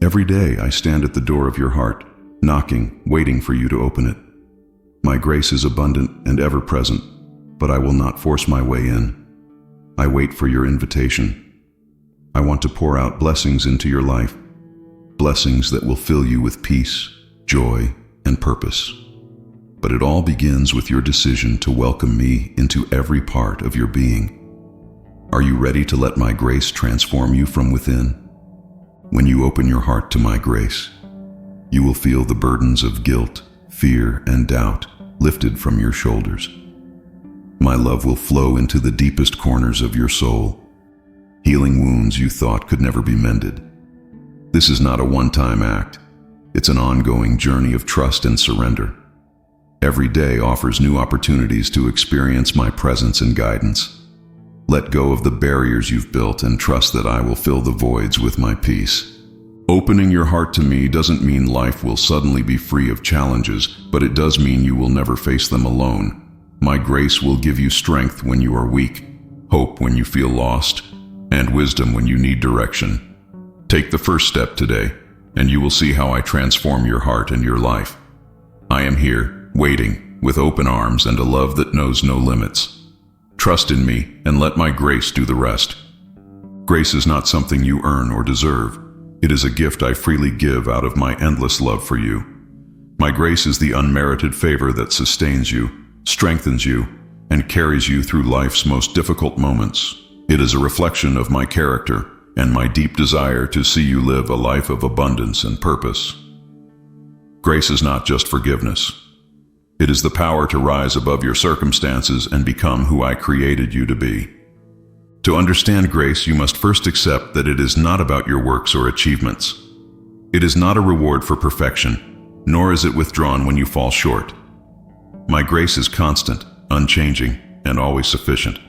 Every day I stand at the door of your heart, knocking, waiting for you to open it. My grace is abundant and ever-present, but I will not force my way in. I wait for your invitation. I want to pour out blessings into your life, blessings that will fill you with peace, joy, and purpose. But it all begins with your decision to welcome me into every part of your being. Are you ready to let my grace transform you from within? When you open your heart to my grace, you will feel the burdens of guilt, fear, and doubt lifted from your shoulders. My love will flow into the deepest corners of your soul, healing wounds you thought could never be mended. This is not a one-time act. It's an ongoing journey of trust and surrender. Every day offers new opportunities to experience my presence and guidance. Let go of the barriers you've built and trust that I will fill the voids with my peace. Opening your heart to me doesn't mean life will suddenly be free of challenges, but it does mean you will never face them alone. My grace will give you strength when you are weak, hope when you feel lost, and wisdom when you need direction. Take the first step today, and you will see how I transform your heart and your life. I am here, waiting, with open arms and a love that knows no limits. Trust in me and let my grace do the rest. Grace is not something you earn or deserve. It is a gift I freely give out of my endless love for you. My grace is the unmerited favor that sustains you, strengthens you, and carries you through life's most difficult moments. It is a reflection of my character and my deep desire to see you live a life of abundance and purpose. Grace is not just forgiveness. It is the power to rise above your circumstances and become who I created you to be. To understand grace, you must first accept that it is not about your works or achievements. It is not a reward for perfection, nor is it withdrawn when you fall short. My grace is constant, unchanging, and always sufficient.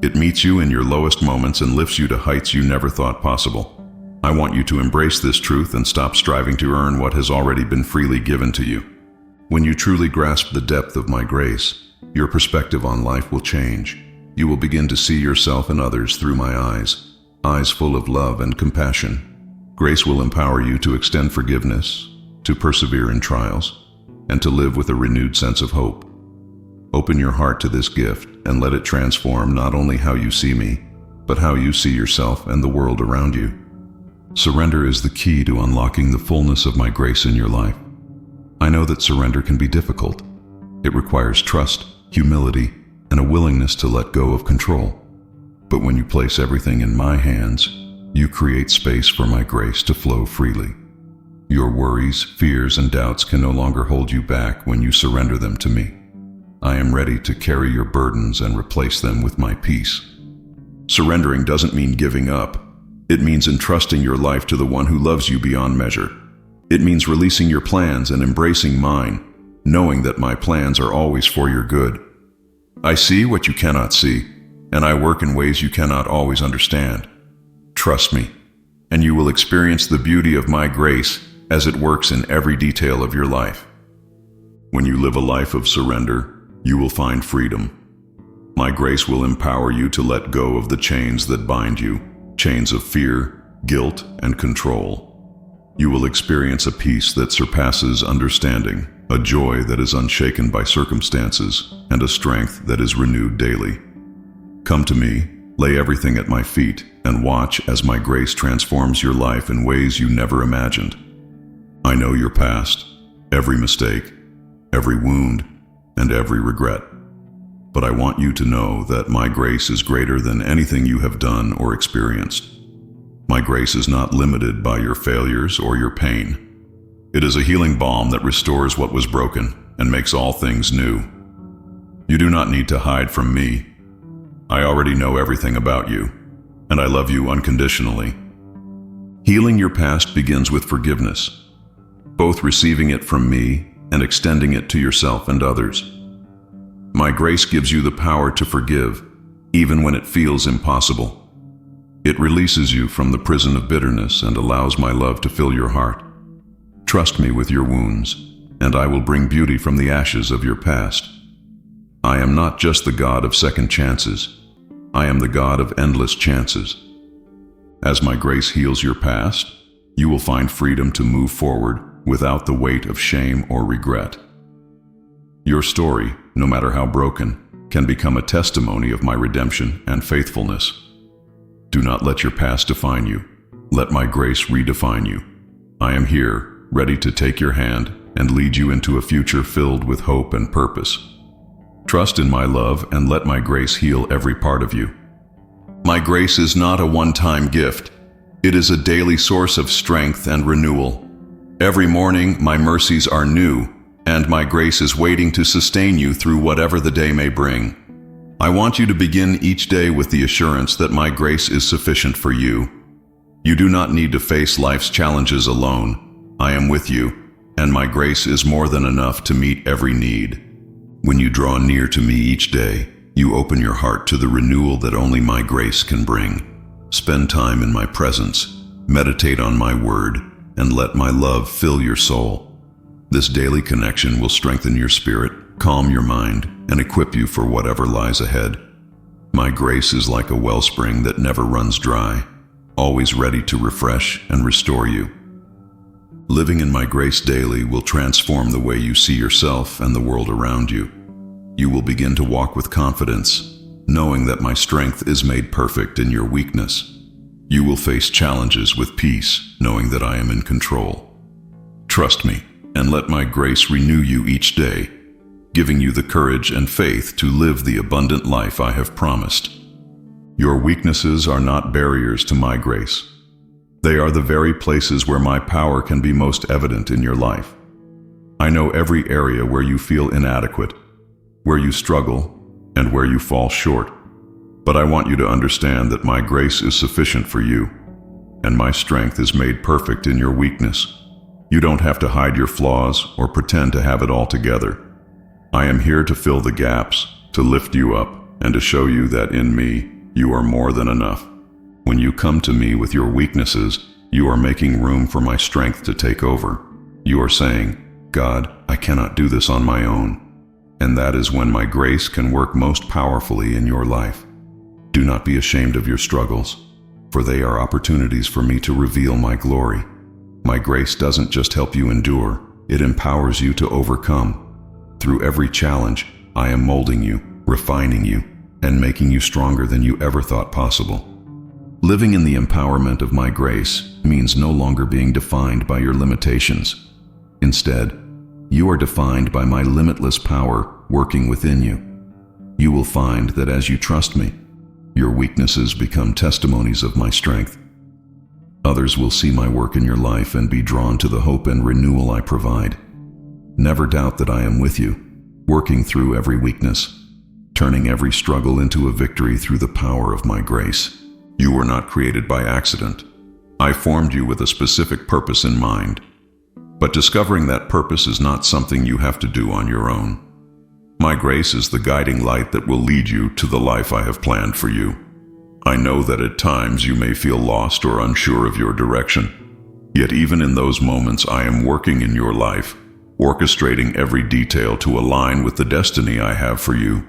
It meets you in your lowest moments and lifts you to heights you never thought possible. I want you to embrace this truth and stop striving to earn what has already been freely given to you. When you truly grasp the depth of my grace, your perspective on life will change. You will begin to see yourself and others through my eyes full of love and compassion. Grace will empower you to extend forgiveness, to persevere in trials, and to live with a renewed sense of hope. Open your heart to this gift and let it transform not only how you see me, but how you see yourself and the world around you. Surrender is the key to unlocking the fullness of my grace in your life. I know that surrender can be difficult. It requires trust, humility, and a willingness to let go of control. But when you place everything in my hands, you create space for my grace to flow freely. Your worries, fears, and doubts can no longer hold you back when you surrender them to me. I am ready to carry your burdens and replace them with my peace. Surrendering doesn't mean giving up. It means entrusting your life to the one who loves you beyond measure. It means releasing your plans and embracing mine, knowing that my plans are always for your good. I see what you cannot see, and I work in ways you cannot always understand. Trust me, and you will experience the beauty of my grace as it works in every detail of your life. When you live a life of surrender, you will find freedom. My grace will empower you to let go of the chains that bind you, chains of fear, guilt, and control. You will experience a peace that surpasses understanding, a joy that is unshaken by circumstances, and a strength that is renewed daily. Come to me, lay everything at my feet, and watch as my grace transforms your life in ways you never imagined. I know your past, every mistake, every wound, and every regret. But I want you to know that my grace is greater than anything you have done or experienced. My grace is not limited by your failures or your pain. It is a healing balm that restores what was broken and makes all things new. You do not need to hide from me. I already know everything about you, and I love you unconditionally. Healing your past begins with forgiveness, both receiving it from me and extending it to yourself and others. My grace gives you the power to forgive, even when it feels impossible. It releases you from the prison of bitterness and allows my love to fill your heart. Trust me with your wounds, and I will bring beauty from the ashes of your past. I am not just the God of second chances. I am the God of endless chances. As my grace heals your past, you will find freedom to move forward without the weight of shame or regret. Your story, no matter how broken, can become a testimony of my redemption and faithfulness. Do not let your past define you. Let my grace redefine you. I am here, ready to take your hand and lead you into a future filled with hope and purpose. Trust in my love and let my grace heal every part of you. My grace is not a one-time gift. It is a daily source of strength and renewal. Every morning, my mercies are new, and my grace is waiting to sustain you through whatever the day may bring. I want you to begin each day with the assurance that my grace is sufficient for you. You do not need to face life's challenges alone. I am with you, and my grace is more than enough to meet every need. When you draw near to me each day, you open your heart to the renewal that only my grace can bring. Spend time in my presence, meditate on my word, and let my love fill your soul. This daily connection will strengthen your spirit, calm your mind, and equip you for whatever lies ahead. My grace is like a wellspring that never runs dry, always ready to refresh and restore you. Living in my grace daily will transform the way you see yourself and the world around you. You will begin to walk with confidence, knowing that my strength is made perfect in your weakness. You will face challenges with peace, knowing that I am in control. Trust me, and let my grace renew you each day, giving you the courage and faith to live the abundant life I have promised. Your weaknesses are not barriers to my grace. They are the very places where my power can be most evident in your life. I know every area where you feel inadequate, where you struggle, and where you fall short. But I want you to understand that my grace is sufficient for you, and my strength is made perfect in your weakness. You don't have to hide your flaws or pretend to have it all together. I am here to fill the gaps, to lift you up, and to show you that in me, you are more than enough. When you come to me with your weaknesses, you are making room for my strength to take over. You are saying, God, I cannot do this on my own. And that is when my grace can work most powerfully in your life. Do not be ashamed of your struggles, for they are opportunities for me to reveal my glory. My grace doesn't just help you endure, it empowers you to overcome. Through every challenge, I am molding you, refining you, and making you stronger than you ever thought possible. Living in the empowerment of my grace means no longer being defined by your limitations. Instead, you are defined by my limitless power working within you. You will find that as you trust me, your weaknesses become testimonies of my strength. Others will see my work in your life and be drawn to the hope and renewal I provide. Never doubt that I am with you, working through every weakness, turning every struggle into a victory through the power of my grace. You were not created by accident. I formed you with a specific purpose in mind. But discovering that purpose is not something you have to do on your own. My grace is the guiding light that will lead you to the life I have planned for you. I know that at times you may feel lost or unsure of your direction. Yet even in those moments, I am working in your life, orchestrating every detail to align with the destiny I have for you.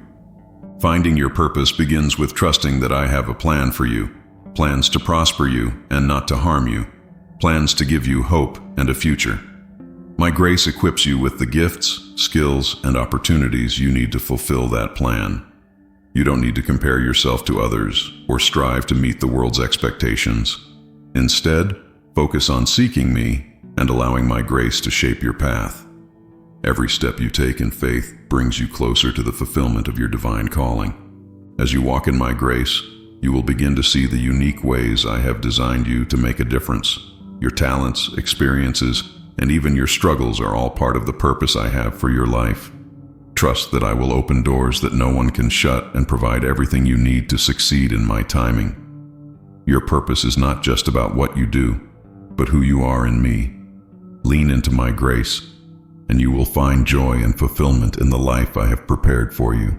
Finding your purpose begins with trusting that I have a plan for you, plans to prosper you and not to harm you, plans to give you hope and a future. My grace equips you with the gifts, skills, and opportunities you need to fulfill that plan. You don't need to compare yourself to others or strive to meet the world's expectations. Instead, focus on seeking me and allowing my grace to shape your path. Every step you take in faith brings you closer to the fulfillment of your divine calling. As you walk in my grace, you will begin to see the unique ways I have designed you to make a difference. Your talents, experiences, and even your struggles are all part of the purpose I have for your life. Trust that I will open doors that no one can shut and provide everything you need to succeed in my timing. Your purpose is not just about what you do, but who you are in me. Lean into my grace, and you will find joy and fulfillment in the life I have prepared for you.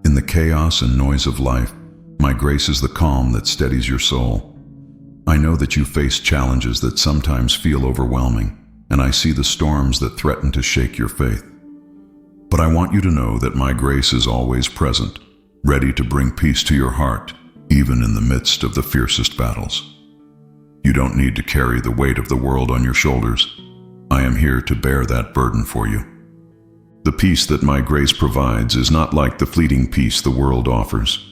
In the chaos and noise of life, my grace is the calm that steadies your soul. I know that you face challenges that sometimes feel overwhelming, and I see the storms that threaten to shake your faith. But I want you to know that my grace is always present, ready to bring peace to your heart, even in the midst of the fiercest battles. You don't need to carry the weight of the world on your shoulders. I am here to bear that burden for you. The peace that my grace provides is not like the fleeting peace the world offers.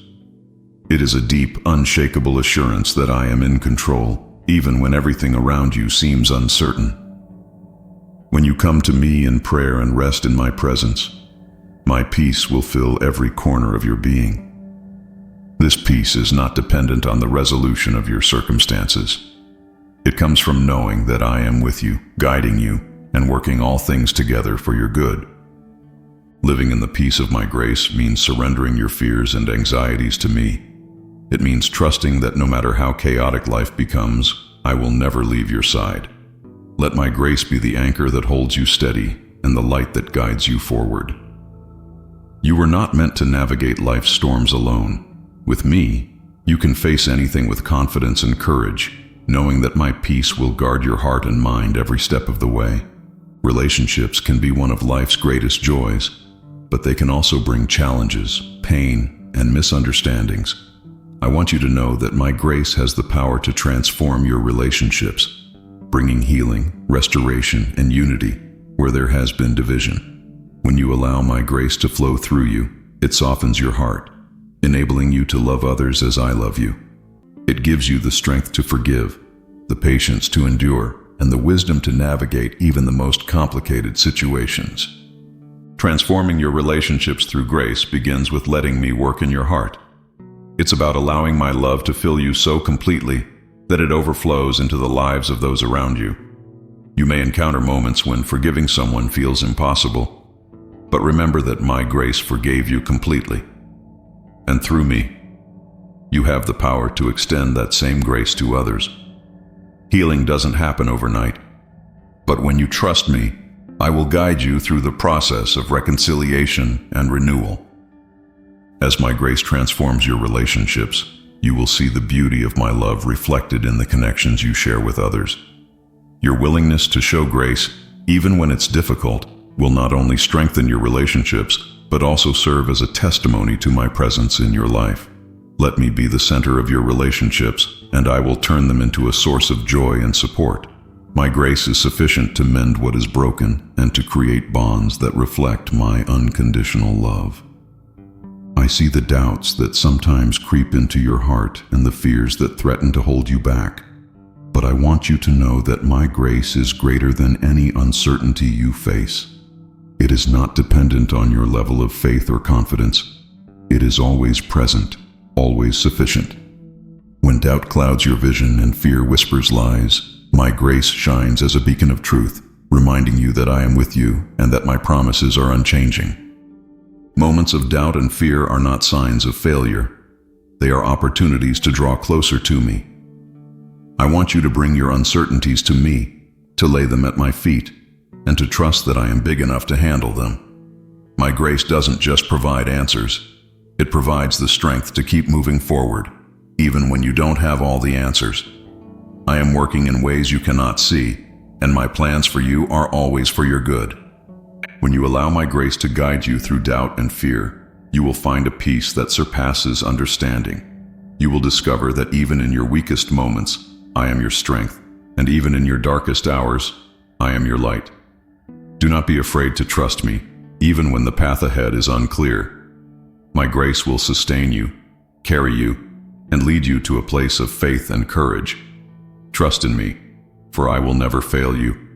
It is a deep, unshakable assurance that I am in control, even when everything around you seems uncertain. When you come to me in prayer and rest in my presence, my peace will fill every corner of your being. This peace is not dependent on the resolution of your circumstances. It comes from knowing that I am with you, guiding you, and working all things together for your good. Living in the peace of my grace means surrendering your fears and anxieties to me. It means trusting that no matter how chaotic life becomes, I will never leave your side. Let my grace be the anchor that holds you steady and the light that guides you forward. You were not meant to navigate life's storms alone. With me, you can face anything with confidence and courage, knowing that my peace will guard your heart and mind every step of the way. Relationships can be one of life's greatest joys, but they can also bring challenges, pain, and misunderstandings. I want you to know that my grace has the power to transform your relationships, bringing healing, restoration, and unity where there has been division. When you allow my grace to flow through you, it softens your heart, enabling you to love others as I love you. It gives you the strength to forgive, the patience to endure, and the wisdom to navigate even the most complicated situations. Transforming your relationships through grace begins with letting me work in your heart. It's about allowing my love to fill you so completely that it overflows into the lives of those around you. You may encounter moments when forgiving someone feels impossible, but remember that my grace forgave you completely. And through me, you have the power to extend that same grace to others. Healing doesn't happen overnight, but when you trust me, I will guide you through the process of reconciliation and renewal. As my grace transforms your relationships, you will see the beauty of my love reflected in the connections you share with others. Your willingness to show grace, even when it's difficult, will not only strengthen your relationships, but also serve as a testimony to my presence in your life. Let me be the center of your relationships, and I will turn them into a source of joy and support. My grace is sufficient to mend what is broken and to create bonds that reflect my unconditional love. I see the doubts that sometimes creep into your heart and the fears that threaten to hold you back. But I want you to know that my grace is greater than any uncertainty you face. It is not dependent on your level of faith or confidence. It is always present, always sufficient. When doubt clouds your vision and fear whispers lies, my grace shines as a beacon of truth, reminding you that I am with you and that my promises are unchanging. Moments of doubt and fear are not signs of failure. They are opportunities to draw closer to me. I want you to bring your uncertainties to me, to lay them at my feet, and to trust that I am big enough to handle them. My grace doesn't just provide answers. It provides the strength to keep moving forward, even when you don't have all the answers. I am working in ways you cannot see, and my plans for you are always for your good. When you allow my grace to guide you through doubt and fear, you will find a peace that surpasses understanding. You will discover that even in your weakest moments, I am your strength, and even in your darkest hours, I am your light. Do not be afraid to trust me, even when the path ahead is unclear. My grace will sustain you, carry you, and lead you to a place of faith and courage. Trust in me, for I will never fail you.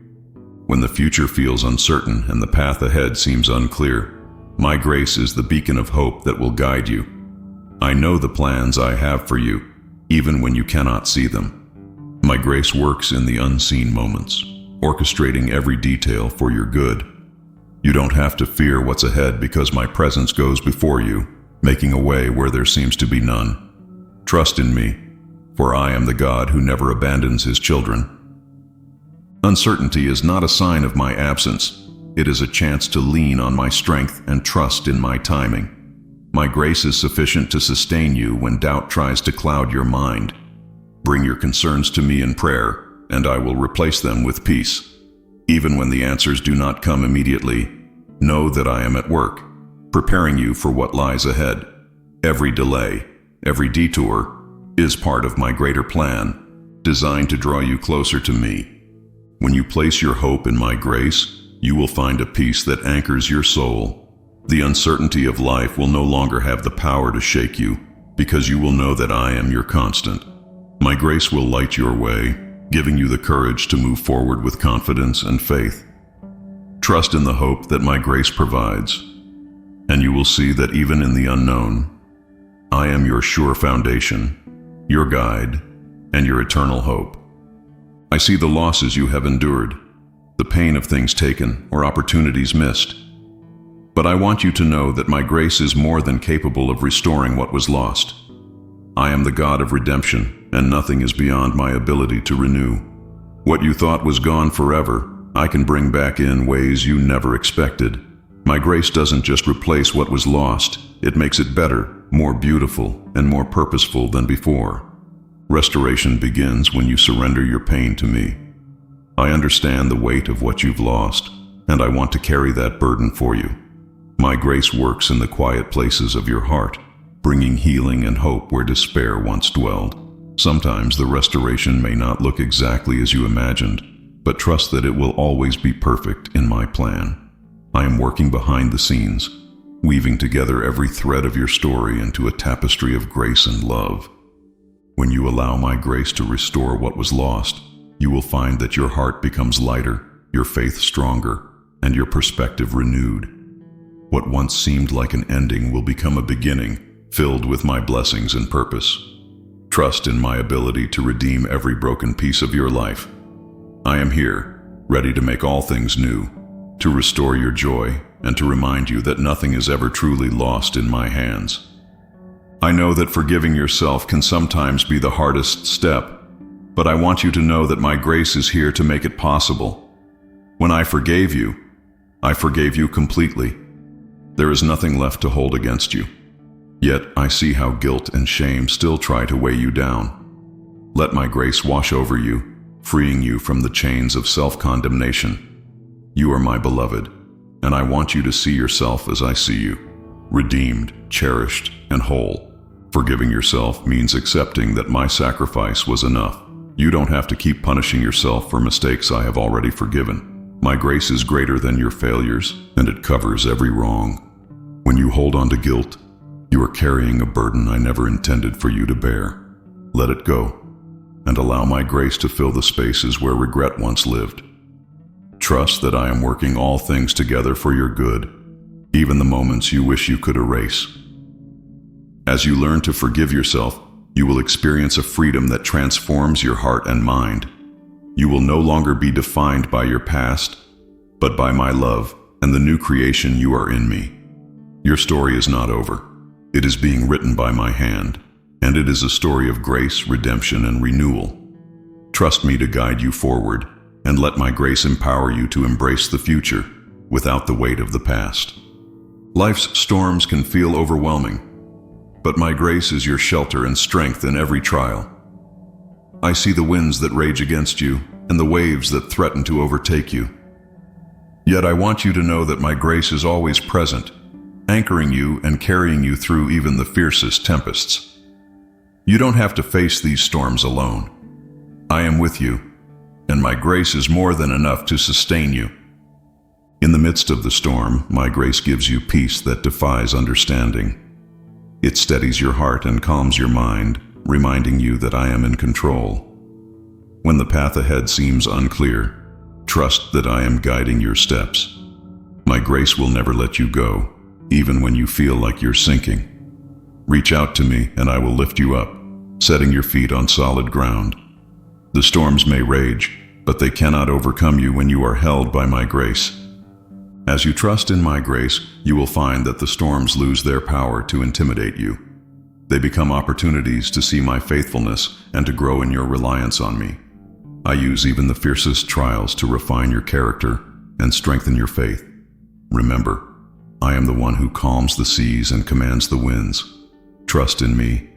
When the future feels uncertain and the path ahead seems unclear, my grace is the beacon of hope that will guide you. I know the plans I have for you, even when you cannot see them. My grace works in the unseen moments, orchestrating every detail for your good. You don't have to fear what's ahead because my presence goes before you, making a way where there seems to be none. Trust in me, for I am the God who never abandons his children. Uncertainty is not a sign of my absence. It is a chance to lean on my strength and trust in my timing. My grace is sufficient to sustain you when doubt tries to cloud your mind. Bring your concerns to me in prayer, and I will replace them with peace. Even when the answers do not come immediately, know that I am at work, preparing you for what lies ahead. Every delay, every detour, is part of my greater plan designed to draw you closer to me. When you place your hope in my grace, you will find a peace that anchors your soul. The uncertainty of life will no longer have the power to shake you, because you will know that I am your constant. My grace will light your way, giving you the courage to move forward with confidence and faith. Trust in the hope that my grace provides, and you will see that even in the unknown, I am your sure foundation, your guide, and your eternal hope. I see the losses you have endured, the pain of things taken or opportunities missed. But I want you to know that my grace is more than capable of restoring what was lost. I am the God of redemption, and nothing is beyond my ability to renew. What you thought was gone forever, I can bring back in ways you never expected. My grace doesn't just replace what was lost, it makes it better, more beautiful, and more purposeful than before. Restoration begins when you surrender your pain to me. I understand the weight of what you've lost, and I want to carry that burden for you. My grace works in the quiet places of your heart, bringing healing and hope where despair once dwelled. Sometimes the restoration may not look exactly as you imagined, but trust that it will always be perfect in my plan. I am working behind the scenes, weaving together every thread of your story into a tapestry of grace and love. When you allow my grace to restore what was lost, you will find that your heart becomes lighter, your faith stronger, and your perspective renewed. What once seemed like an ending will become a beginning, filled with my blessings and purpose. Trust in my ability to redeem every broken piece of your life. I am here, ready to make all things new, to restore your joy, and to remind you that nothing is ever truly lost in my hands. I know that forgiving yourself can sometimes be the hardest step, but I want you to know that my grace is here to make it possible. When I forgave you completely. There is nothing left to hold against you. Yet I see how guilt and shame still try to weigh you down. Let my grace wash over you, freeing you from the chains of self-condemnation. You are my beloved, and I want you to see yourself as I see you, redeemed, cherished, and whole. Forgiving yourself means accepting that my sacrifice was enough. You don't have to keep punishing yourself for mistakes I have already forgiven. My grace is greater than your failures, and it covers every wrong. When you hold on to guilt, you are carrying a burden I never intended for you to bear. Let it go, and allow my grace to fill the spaces where regret once lived. Trust that I am working all things together for your good, even the moments you wish you could erase. As you learn to forgive yourself, you will experience a freedom that transforms your heart and mind. You will no longer be defined by your past, but by my love and the new creation you are in me. Your story is not over. It is being written by my hand, and it is a story of grace, redemption, and renewal. Trust me to guide you forward, and let my grace empower you to embrace the future without the weight of the past. Life's storms can feel overwhelming, but my grace is your shelter and strength in every trial. I see the winds that rage against you and the waves that threaten to overtake you. Yet I want you to know that my grace is always present, anchoring you and carrying you through even the fiercest tempests. You don't have to face these storms alone. I am with you, and my grace is more than enough to sustain you. In the midst of the storm, my grace gives you peace that defies understanding. It steadies your heart and calms your mind, reminding you that I am in control. When the path ahead seems unclear, trust that I am guiding your steps. My grace will never let you go, even when you feel like you're sinking. Reach out to me and I will lift you up, setting your feet on solid ground. The storms may rage, but they cannot overcome you when you are held by my grace. As you trust in my grace, you will find that the storms lose their power to intimidate you. They become opportunities to see my faithfulness and to grow in your reliance on me. I use even the fiercest trials to refine your character and strengthen your faith. Remember, I am the one who calms the seas and commands the winds. Trust in me,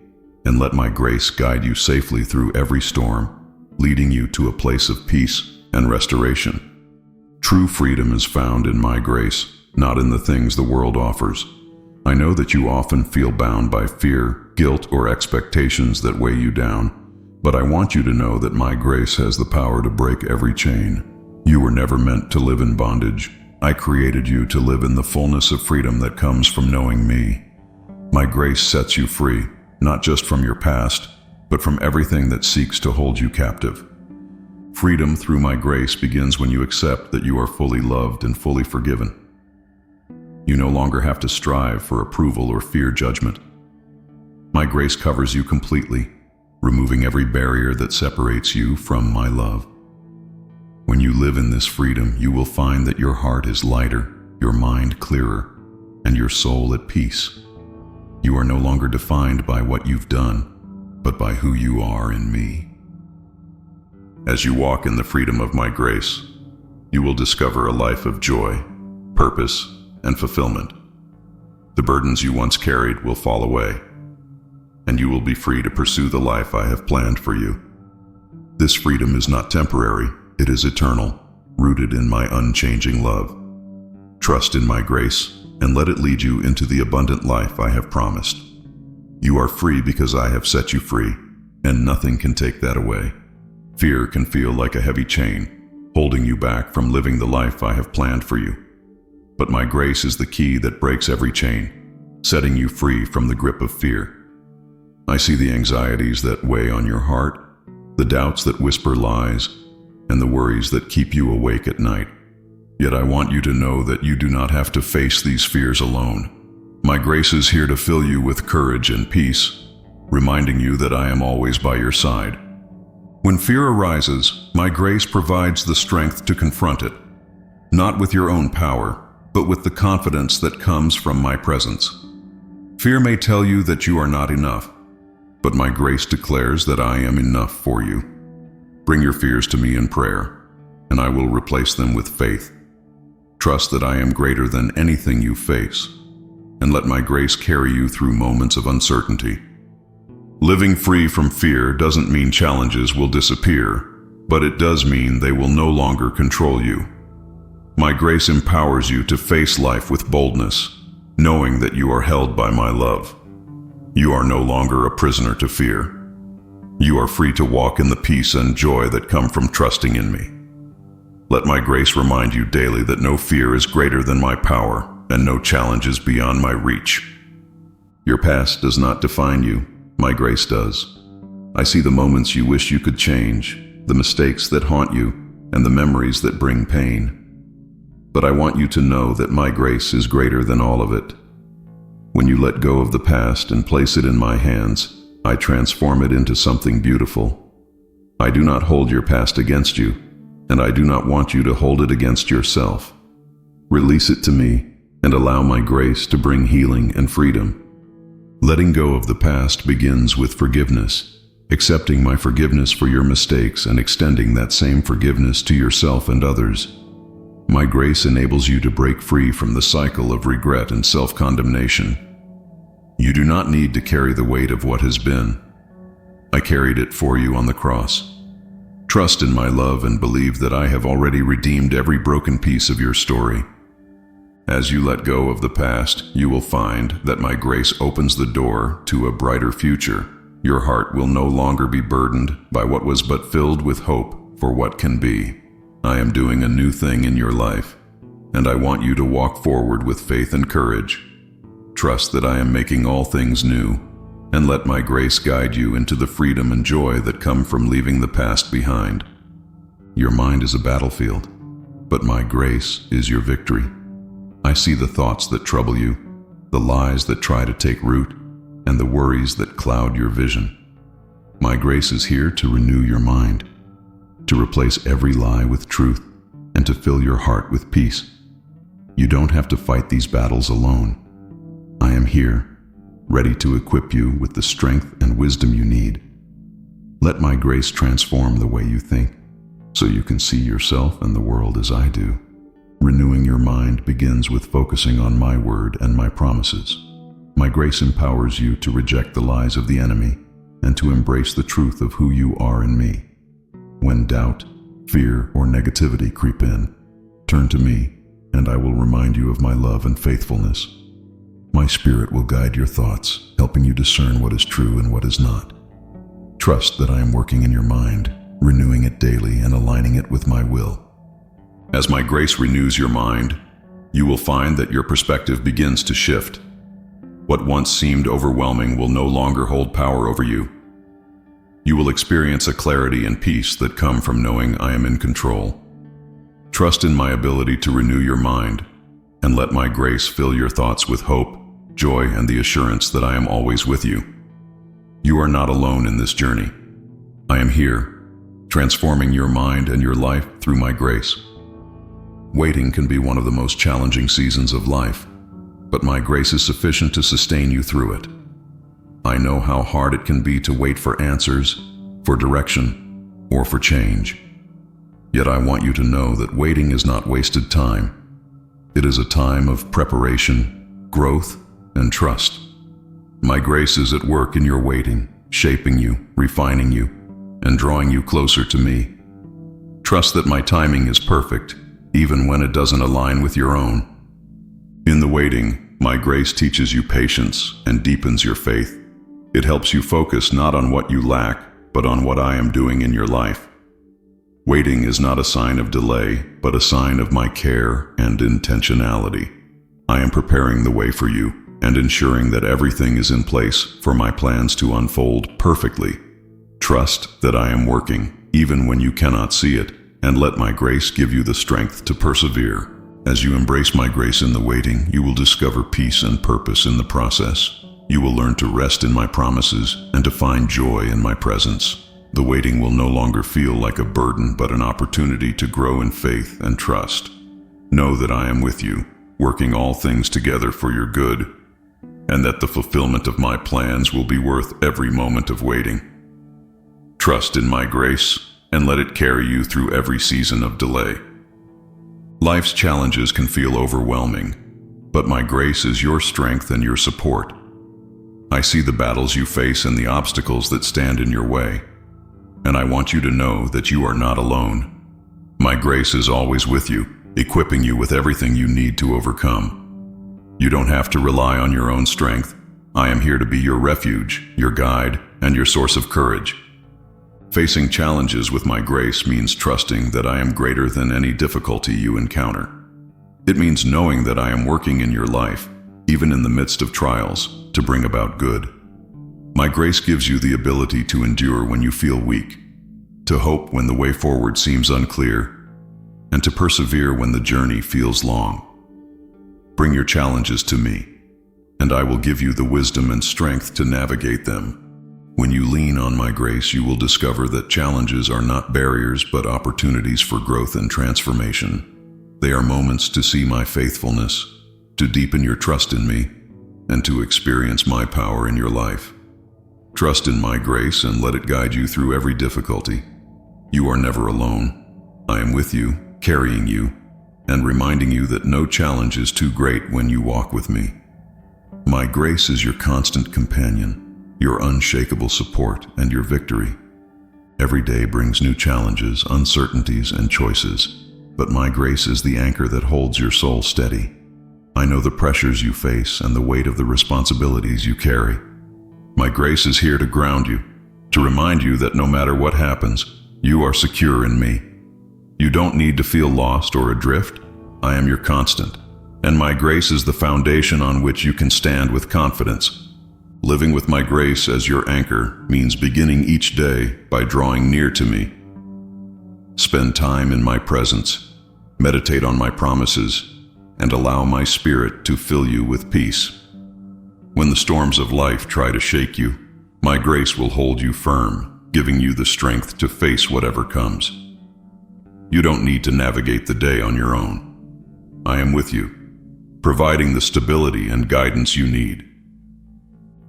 and let my grace guide you safely through every storm, leading you to a place of peace and restoration. True freedom is found in my grace, not in the things the world offers. I know that you often feel bound by fear, guilt, or expectations that weigh you down, But I want you to know that my grace has the power to break every chain. You were never meant to live in bondage. I created you to live in the fullness of freedom that comes from knowing me. My grace sets you free, not just from your past, but from everything that seeks to hold you captive. Freedom through my grace begins when you accept that you are fully loved and fully forgiven. You no longer have to strive for approval or fear judgment. My grace covers you completely, removing every barrier that separates you from my love. When you live in this freedom, you will find that your heart is lighter, your mind clearer, and your soul at peace. You are no longer defined by what you've done, but by who you are in me. As you walk in the freedom of my grace, you will discover a life of joy, purpose, and fulfillment. The burdens you once carried will fall away, and you will be free to pursue the life I have planned for you. This freedom is not temporary, it is eternal, rooted in my unchanging love. Trust in my grace, and let it lead you into the abundant life I have promised. You are free because I have set you free, and nothing can take that away. Fear can feel like a heavy chain, holding you back from living the life I have planned for you. But my grace is the key that breaks every chain, setting you free from the grip of fear. I see the anxieties that weigh on your heart, the doubts that whisper lies, and the worries that keep you awake at night. Yet I want you to know that you do not have to face these fears alone. My grace is here to fill you with courage and peace, reminding you that I am always by your side. When fear arises, my grace provides the strength to confront it, not with your own power, but with the confidence that comes from my presence. Fear may tell you that you are not enough, but my grace declares that I am enough for you. Bring your fears to me in prayer, and I will replace them with faith. Trust that I am greater than anything you face, and let my grace carry you through moments of uncertainty. Living free from fear doesn't mean challenges will disappear, but it does mean they will no longer control you. My grace empowers you to face life with boldness, knowing that you are held by my love. You are no longer a prisoner to fear. You are free to walk in the peace and joy that come from trusting in me. Let my grace remind you daily that no fear is greater than my power, and no challenge is beyond my reach. Your past does not define you, my grace does. I see the moments you wish you could change, the mistakes that haunt you, and the memories that bring pain. But I want you to know that my grace is greater than all of it. When you let go of the past and place it in my hands, I transform it into something beautiful. I do not hold your past against you, and I do not want you to hold it against yourself. Release it to me, and allow my grace to bring healing and freedom. Letting go of the past begins with forgiveness, accepting my forgiveness for your mistakes and extending that same forgiveness to yourself and others. My grace enables you to break free from the cycle of regret and self-condemnation. You do not need to carry the weight of what has been. I carried it for you on the cross. Trust in my love and believe that I have already redeemed every broken piece of your story. As you let go of the past, you will find that my grace opens the door to a brighter future. Your heart will no longer be burdened by what was but filled with hope for what can be. I am doing a new thing in your life, and I want you to walk forward with faith and courage. Trust that I am making all things new, and let my grace guide you into the freedom and joy that come from leaving the past behind. Your mind is a battlefield, but my grace is your victory. I see the thoughts that trouble you, the lies that try to take root, and the worries that cloud your vision. My grace is here to renew your mind, to replace every lie with truth, and to fill your heart with peace. You don't have to fight these battles alone. I am here, ready to equip you with the strength and wisdom you need. Let my grace transform the way you think, so you can see yourself and the world as I do. Renewing your mind begins with focusing on my word and my promises. My grace empowers you to reject the lies of the enemy and to embrace the truth of who you are in me. When doubt, fear, or negativity creep in, turn to me, and I will remind you of my love and faithfulness. My spirit will guide your thoughts, helping you discern what is true and what is not. Trust that I am working in your mind, renewing it daily and aligning it with my will. As my grace renews your mind, you will find that your perspective begins to shift. What once seemed overwhelming will no longer hold power over you. You will experience a clarity and peace that come from knowing I am in control. Trust in my ability to renew your mind, and let my grace fill your thoughts with hope, joy, and the assurance that I am always with you. You are not alone in this journey. I am here, transforming your mind and your life through my grace. Waiting can be one of the most challenging seasons of life, but my grace is sufficient to sustain you through it. I know how hard it can be to wait for answers, for direction, or for change. Yet I want you to know that waiting is not wasted time. It is a time of preparation, growth, and trust. My grace is at work in your waiting, shaping you, refining you, and drawing you closer to me. Trust that my timing is perfect, even when it doesn't align with your own. In the waiting, my grace teaches you patience and deepens your faith. It helps you focus not on what you lack, but on what I am doing in your life. Waiting is not a sign of delay, but a sign of my care and intentionality. I am preparing the way for you and ensuring that everything is in place for my plans to unfold perfectly. Trust that I am working, even when you cannot see it, and let my grace give you the strength to persevere. As you embrace my grace in the waiting, you will discover peace and purpose in the process. You will learn to rest in my promises and to find joy in my presence. The waiting will no longer feel like a burden, but an opportunity to grow in faith and trust. Know that I am with you, working all things together for your good, and that the fulfillment of my plans will be worth every moment of waiting. Trust in my grace, and let it carry you through every season of delay. Life's challenges can feel overwhelming, but my grace is your strength and your support. I see the battles you face and the obstacles that stand in your way, and I want you to know that you are not alone. My grace is always with you, equipping you with everything you need to overcome. You don't have to rely on your own strength. I am here to be your refuge, your guide, and your source of courage. Facing challenges with my grace means trusting that I am greater than any difficulty you encounter. It means knowing that I am working in your life, even in the midst of trials, to bring about good. My grace gives you the ability to endure when you feel weak, to hope when the way forward seems unclear, and to persevere when the journey feels long. Bring your challenges to me, and I will give you the wisdom and strength to navigate them. When you lean on my grace, you will discover that challenges are not barriers but opportunities for growth and transformation. They are moments to see my faithfulness, to deepen your trust in me, and to experience my power in your life. Trust in my grace and let it guide you through every difficulty. You are never alone. I am with you, carrying you, and reminding you that no challenge is too great when you walk with me. My grace is your constant companion, your unshakable support, and your victory. Every day brings new challenges, uncertainties, and choices, but my grace is the anchor that holds your soul steady. I know the pressures you face and the weight of the responsibilities you carry. My grace is here to ground you, to remind you that no matter what happens, you are secure in me. You don't need to feel lost or adrift. I am your constant, and my grace is the foundation on which you can stand with confidence. Living with my grace as your anchor means beginning each day by drawing near to me. Spend time in my presence, meditate on my promises, and allow my spirit to fill you with peace. When the storms of life try to shake you, my grace will hold you firm, giving you the strength to face whatever comes. You don't need to navigate the day on your own. I am with you, providing the stability and guidance you need.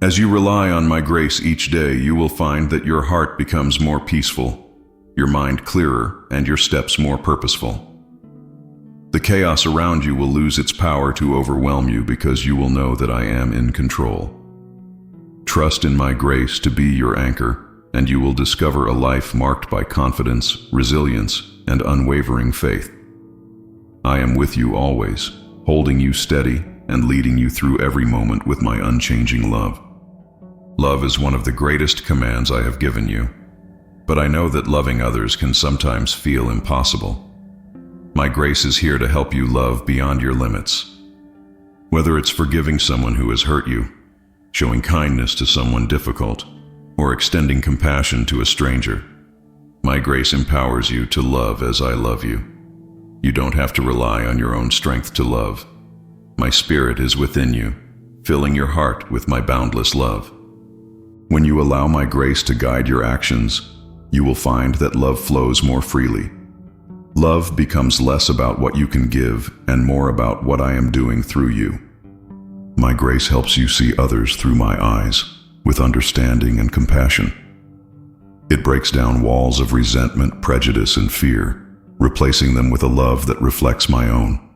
As you rely on my grace each day, you will find that your heart becomes more peaceful, your mind clearer, and your steps more purposeful. The chaos around you will lose its power to overwhelm you because you will know that I am in control. Trust in my grace to be your anchor, and you will discover a life marked by confidence, resilience, and unwavering faith. I am with you always, holding you steady and leading you through every moment with my unchanging love. Love is one of the greatest commands I have given you, but I know that loving others can sometimes feel impossible. My grace is here to help you love beyond your limits. Whether it's forgiving someone who has hurt you, showing kindness to someone difficult, or extending compassion to a stranger, my grace empowers you to love as I love you. You don't have to rely on your own strength to love. My Spirit is within you, filling your heart with my boundless love. When you allow my grace to guide your actions, you will find that love flows more freely. Love becomes less about what you can give and more about what I am doing through you. My grace helps you see others through my eyes, with understanding and compassion. It breaks down walls of resentment, prejudice, and fear, replacing them with a love that reflects my own.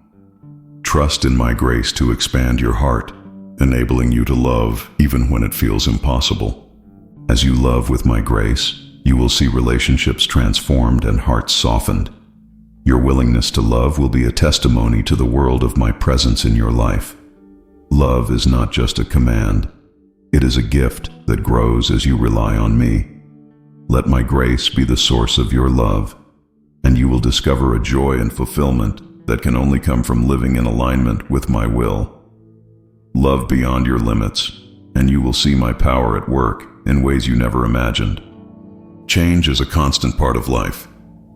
Trust in my grace to expand your heart, enabling you to love even when it feels impossible. As you love with my grace, you will see relationships transformed and hearts softened. Your willingness to love will be a testimony to the world of my presence in your life. Love is not just a command. It is a gift that grows as you rely on me. Let my grace be the source of your love, and you will discover a joy and fulfillment that can only come from living in alignment with my will. Love beyond your limits, and you will see my power at work in ways you never imagined. Change is a constant part of life,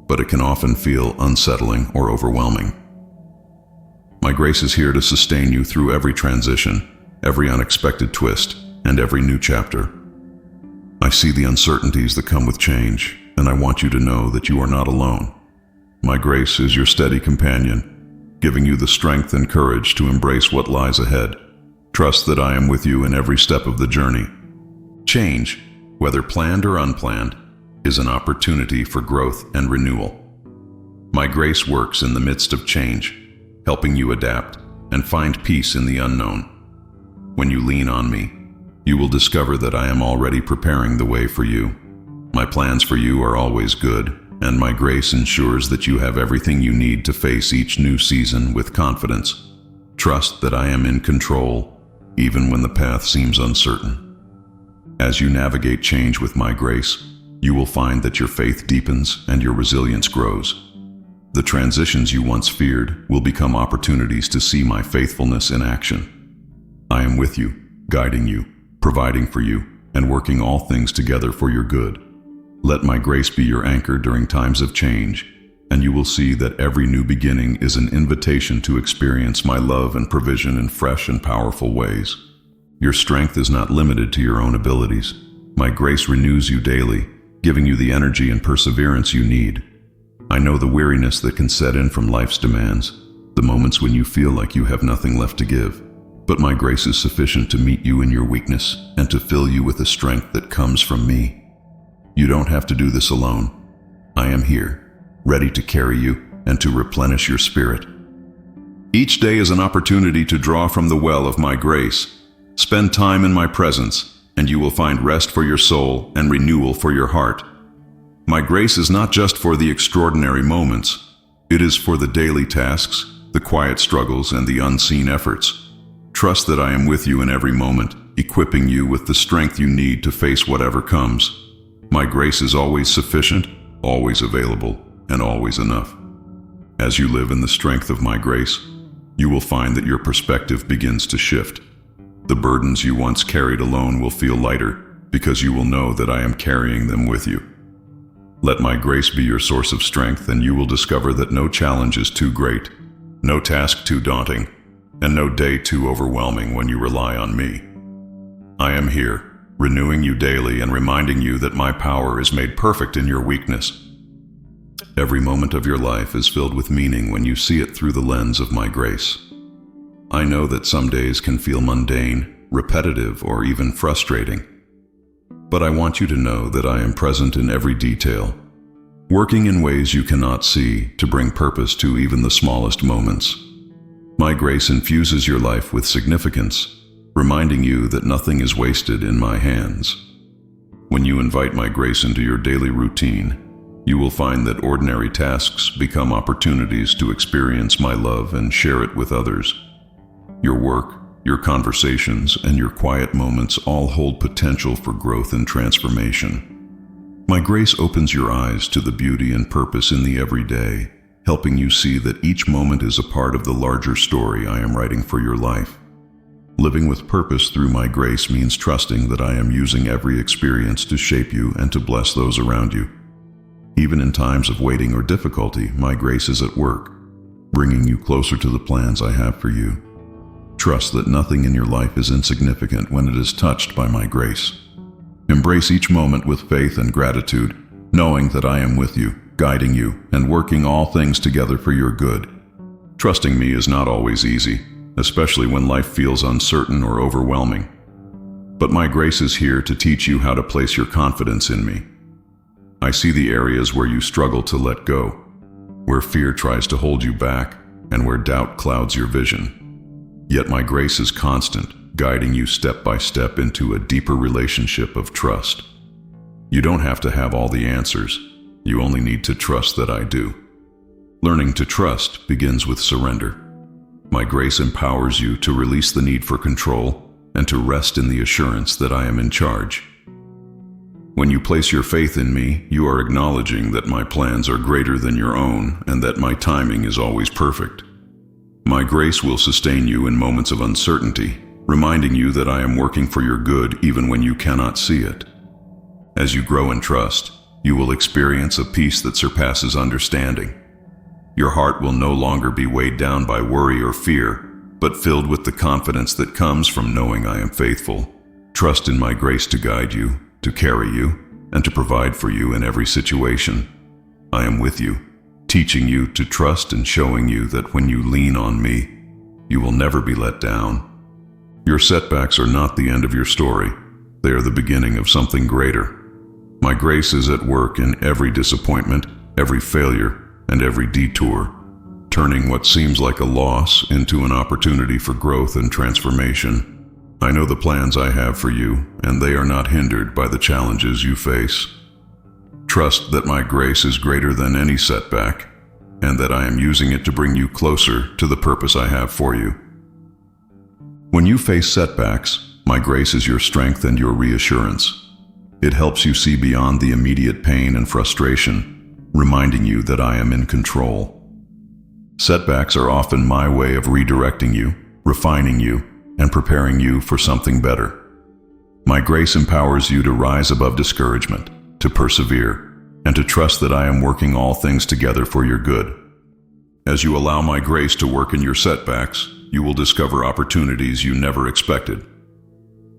but it can often feel unsettling or overwhelming. My grace is here to sustain you through every transition, every unexpected twist, and every new chapter. I see the uncertainties that come with change, and I want you to know that you are not alone. My grace is your steady companion, giving you the strength and courage to embrace what lies ahead. Trust that I am with you in every step of the journey. Change, whether planned or unplanned, is an opportunity for growth and renewal. My grace works in the midst of change, helping you adapt and find peace in the unknown. When you lean on me, you will discover that I am already preparing the way for you. My plans for you are always good, and my grace ensures that you have everything you need to face each new season with confidence. Trust that I am in control, even when the path seems uncertain. As you navigate change with my grace, you will find that your faith deepens and your resilience grows. The transitions you once feared will become opportunities to see my faithfulness in action. I am with you, guiding you, providing for you, and working all things together for your good. Let my grace be your anchor during times of change, and you will see that every new beginning is an invitation to experience my love and provision in fresh and powerful ways. Your strength is not limited to your own abilities. My grace renews you daily, giving you the energy and perseverance you need. I know the weariness that can set in from life's demands, the moments when you feel like you have nothing left to give. But my grace is sufficient to meet you in your weakness and to fill you with the strength that comes from me. You don't have to do this alone. I am here, ready to carry you and to replenish your spirit. Each day is an opportunity to draw from the well of my grace. Spend time in my presence, and you will find rest for your soul and renewal for your heart. My grace is not just for the extraordinary moments. It is for the daily tasks, the quiet struggles, and the unseen efforts. Trust that I am with you in every moment, equipping you with the strength you need to face whatever comes. My grace is always sufficient, always available, and always enough. As you live in the strength of my grace, you will find that your perspective begins to shift. The burdens you once carried alone will feel lighter because you will know that I am carrying them with you. Let my grace be your source of strength, and you will discover that no challenge is too great, no task too daunting, and no day too overwhelming when you rely on me. I am here, renewing you daily and reminding you that my power is made perfect in your weakness. Every moment of your life is filled with meaning when you see it through the lens of my grace. I know that some days can feel mundane, repetitive, or even frustrating. But I want you to know that I am present in every detail, working in ways you cannot see to bring purpose to even the smallest moments. My grace infuses your life with significance, reminding you that nothing is wasted in my hands. When you invite my grace into your daily routine, you will find that ordinary tasks become opportunities to experience my love and share it with others. Your work, your conversations, and your quiet moments all hold potential for growth and transformation. My grace opens your eyes to the beauty and purpose in the everyday, helping you see that each moment is a part of the larger story I am writing for your life. Living with purpose through my grace means trusting that I am using every experience to shape you and to bless those around you. Even in times of waiting or difficulty, my grace is at work, bringing you closer to the plans I have for you. Trust that nothing in your life is insignificant when it is touched by my grace. Embrace each moment with faith and gratitude, knowing that I am with you, guiding you, and working all things together for your good. Trusting me is not always easy, especially when life feels uncertain or overwhelming. But my grace is here to teach you how to place your confidence in me. I see the areas where you struggle to let go, where fear tries to hold you back, and where doubt clouds your vision. Yet my grace is constant, guiding you step by step into a deeper relationship of trust. You don't have to have all the answers. You only need to trust that I do. Learning to trust begins with surrender. My grace empowers you to release the need for control and to rest in the assurance that I am in charge. When you place your faith in me, you are acknowledging that my plans are greater than your own and that my timing is always perfect. My grace will sustain you in moments of uncertainty, reminding you that I am working for your good even when you cannot see it. As you grow in trust, you will experience a peace that surpasses understanding. Your heart will no longer be weighed down by worry or fear, but filled with the confidence that comes from knowing I am faithful. Trust in my grace to guide you, to carry you, and to provide for you in every situation. I am with you, teaching you to trust and showing you that when you lean on me, you will never be let down. Your setbacks are not the end of your story. They are the beginning of something greater. My grace is at work in every disappointment, every failure, and every detour, turning what seems like a loss into an opportunity for growth and transformation. I know the plans I have for you, and they are not hindered by the challenges you face. Trust that my grace is greater than any setback, and that I am using it to bring you closer to the purpose I have for you. When you face setbacks, my grace is your strength and your reassurance. It helps you see beyond the immediate pain and frustration, reminding you that I am in control. Setbacks are often my way of redirecting you, refining you, and preparing you for something better. My grace empowers you to rise above discouragement, to persevere, and to trust that I am working all things together for your good. As you allow my grace to work in your setbacks, you will discover opportunities you never expected.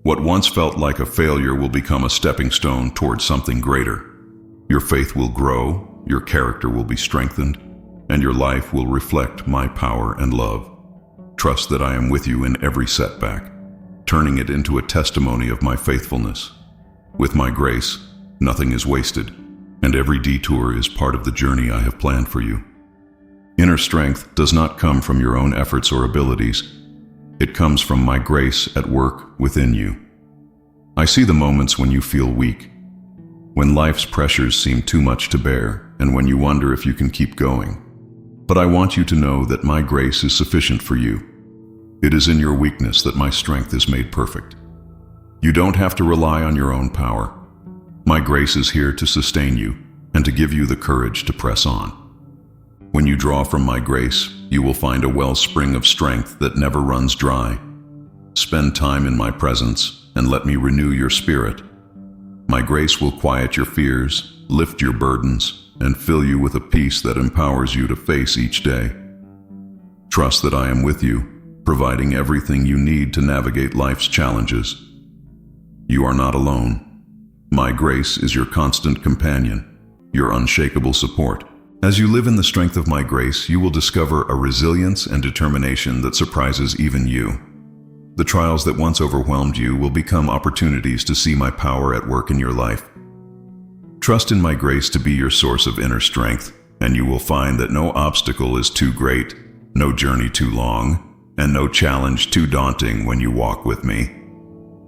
What once felt like a failure will become a stepping stone towards something greater. Your faith will grow, your character will be strengthened, and your life will reflect my power and love. Trust that I am with you in every setback, turning it into a testimony of my faithfulness. With my grace, nothing is wasted, and every detour is part of the journey I have planned for you. Inner strength does not come from your own efforts or abilities. It comes from my grace at work within you. I see the moments when you feel weak, when life's pressures seem too much to bear, and when you wonder if you can keep going. But I want you to know that my grace is sufficient for you. It is in your weakness that my strength is made perfect. You don't have to rely on your own power. My grace is here to sustain you and to give you the courage to press on. When you draw from my grace, you will find a wellspring of strength that never runs dry. Spend time in my presence and let me renew your spirit. My grace will quiet your fears, lift your burdens, and fill you with a peace that empowers you to face each day. Trust that I am with you, providing everything you need to navigate life's challenges. You are not alone. My grace is your constant companion, your unshakable support. As you live in the strength of my grace, you will discover a resilience and determination that surprises even you. The trials that once overwhelmed you will become opportunities to see my power at work in your life. Trust in my grace to be your source of inner strength, and you will find that no obstacle is too great, no journey too long, and no challenge too daunting when you walk with me.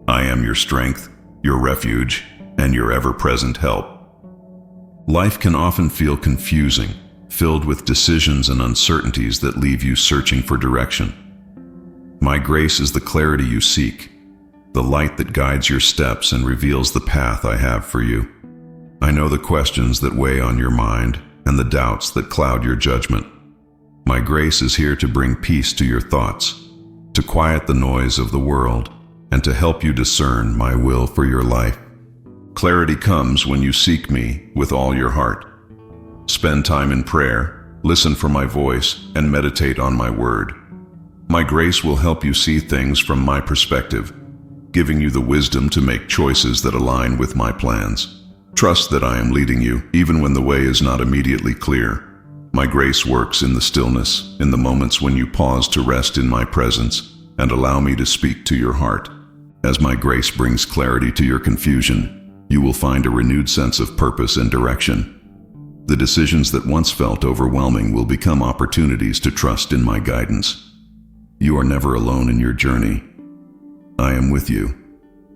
I am your strength, your refuge, and your ever-present help. Life can often feel confusing, filled with decisions and uncertainties that leave you searching for direction. My grace is the clarity you seek, the light that guides your steps and reveals the path I have for you. I know the questions that weigh on your mind and the doubts that cloud your judgment. My grace is here to bring peace to your thoughts, to quiet the noise of the world, and to help you discern my will for your life. Clarity comes when you seek me with all your heart. Spend time in prayer, listen for my voice, and meditate on my word. My grace will help you see things from my perspective, giving you the wisdom to make choices that align with my plans. Trust that I am leading you, even when the way is not immediately clear. My grace works in the stillness, in the moments when you pause to rest in my presence and allow me to speak to your heart. As my grace brings clarity to your confusion, you will find a renewed sense of purpose and direction. The decisions that once felt overwhelming will become opportunities to trust in my guidance. You are never alone in your journey. I am with you,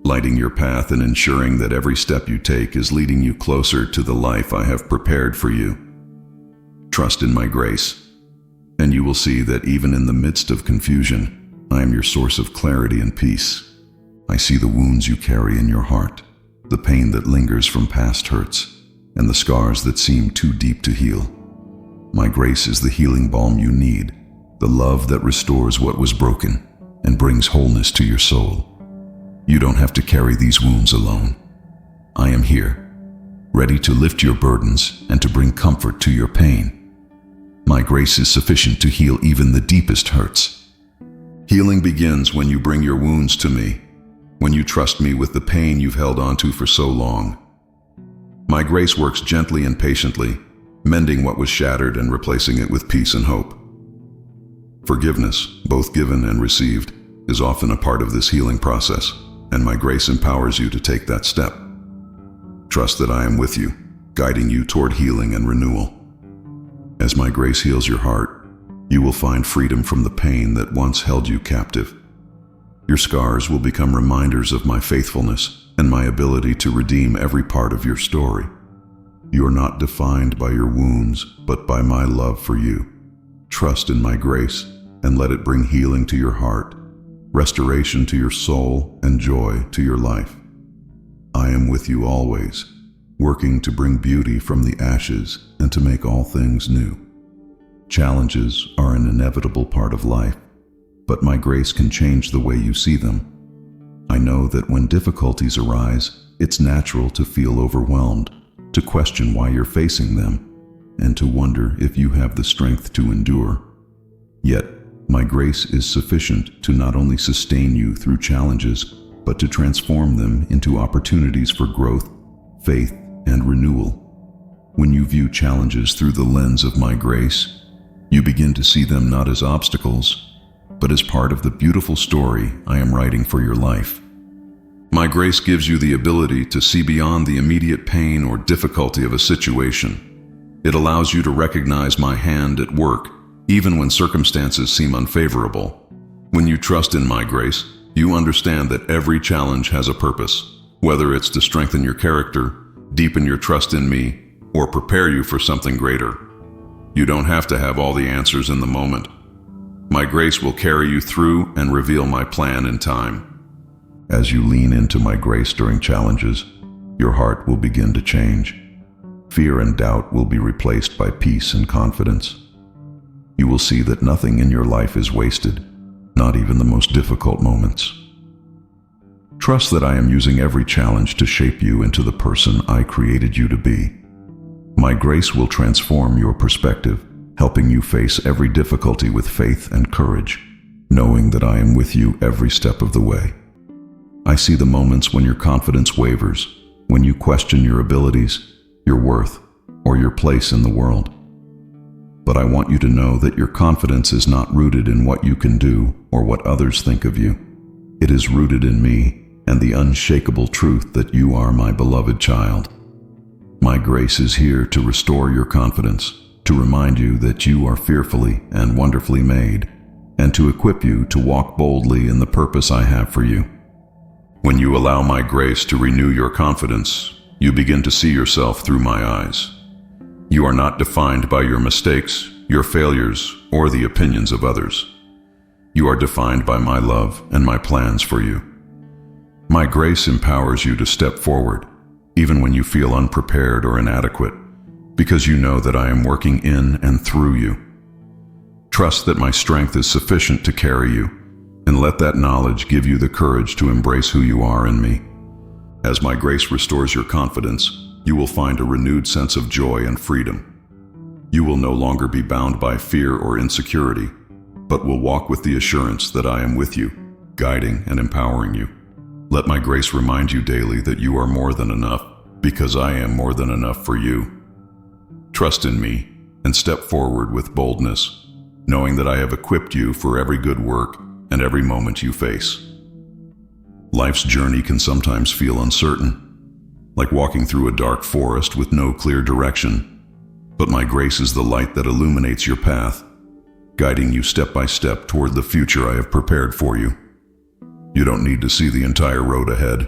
lighting your path and ensuring that every step you take is leading you closer to the life I have prepared for you. Trust in my grace, and you will see that even in the midst of confusion, I am your source of clarity and peace. I see the wounds you carry in your heart, the pain that lingers from past hurts, and the scars that seem too deep to heal. My grace is the healing balm you need, the love that restores what was broken and brings wholeness to your soul. You don't have to carry these wounds alone. I am here, ready to lift your burdens and to bring comfort to your pain. My grace is sufficient to heal even the deepest hurts. Healing begins when you bring your wounds to me, when you trust me with the pain you've held onto for so long. My grace works gently and patiently, mending what was shattered and replacing it with peace and hope. Forgiveness, both given and received, is often a part of this healing process, and my grace empowers you to take that step. Trust that I am with you, guiding you toward healing and renewal. As my grace heals your heart, you will find freedom from the pain that once held you captive. Your scars will become reminders of my faithfulness and my ability to redeem every part of your story. You are not defined by your wounds, but by my love for you. Trust in my grace and let it bring healing to your heart, restoration to your soul, and joy to your life. I am with you always, working to bring beauty from the ashes and to make all things new. Challenges are an inevitable part of life, but my grace can change the way you see them. I know that when difficulties arise, it's natural to feel overwhelmed, to question why you're facing them, and to wonder if you have the strength to endure. Yet, my grace is sufficient to not only sustain you through challenges, but to transform them into opportunities for growth, faith, and renewal. When you view challenges through the lens of my grace, you begin to see them not as obstacles, but as part of the beautiful story I am writing for your life. My grace gives you the ability to see beyond the immediate pain or difficulty of a situation. It allows you to recognize my hand at work, even when circumstances seem unfavorable. When you trust in my grace, you understand that every challenge has a purpose, whether it's to strengthen your character, deepen your trust in me, or prepare you for something greater. You don't have to have all the answers in the moment. My grace will carry you through and reveal my plan in time. As you lean into my grace during challenges, your heart will begin to change. Fear and doubt will be replaced by peace and confidence. You will see that nothing in your life is wasted, not even the most difficult moments. Trust that I am using every challenge to shape you into the person I created you to be. My grace will transform your perspective, helping you face every difficulty with faith and courage, knowing that I am with you every step of the way. I see the moments when your confidence wavers, when you question your abilities, your worth, or your place in the world. But I want you to know that your confidence is not rooted in what you can do or what others think of you. It is rooted in me and the unshakable truth that you are my beloved child. My grace is here to restore your confidence, to remind you that you are fearfully and wonderfully made, and to equip you to walk boldly in the purpose I have for you. When you allow my grace to renew your confidence, you begin to see yourself through my eyes. You are not defined by your mistakes, your failures, or the opinions of others. You are defined by my love and my plans for you. My grace empowers you to step forward, even when you feel unprepared or inadequate, because you know that I am working in and through you. Trust that my strength is sufficient to carry you, and let that knowledge give you the courage to embrace who you are in me. As my grace restores your confidence, you will find a renewed sense of joy and freedom. You will no longer be bound by fear or insecurity, but will walk with the assurance that I am with you, guiding and empowering you. Let my grace remind you daily that you are more than enough, because I am more than enough for you. Trust in me and step forward with boldness, knowing that I have equipped you for every good work and every moment you face. Life's journey can sometimes feel uncertain, like walking through a dark forest with no clear direction, but my grace is the light that illuminates your path, guiding you step by step toward the future I have prepared for you. You don't need to see the entire road ahead.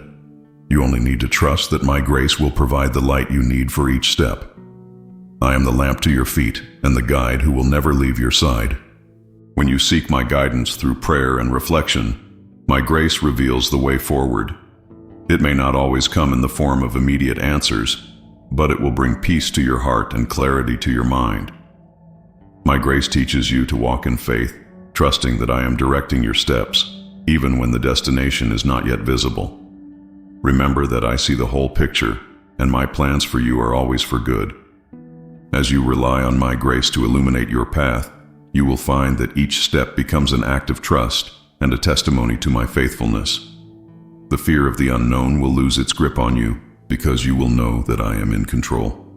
You only need to trust that my grace will provide the light you need for each step. I am the lamp to your feet and the guide who will never leave your side. When you seek my guidance through prayer and reflection, my grace reveals the way forward. It may not always come in the form of immediate answers, but it will bring peace to your heart and clarity to your mind. My grace teaches you to walk in faith, trusting that I am directing your steps, even when the destination is not yet visible. Remember that I see the whole picture, and my plans for you are always for good. As you rely on my grace to illuminate your path, you will find that each step becomes an act of trust and a testimony to my faithfulness. The fear of the unknown will lose its grip on you, because you will know that I am in control.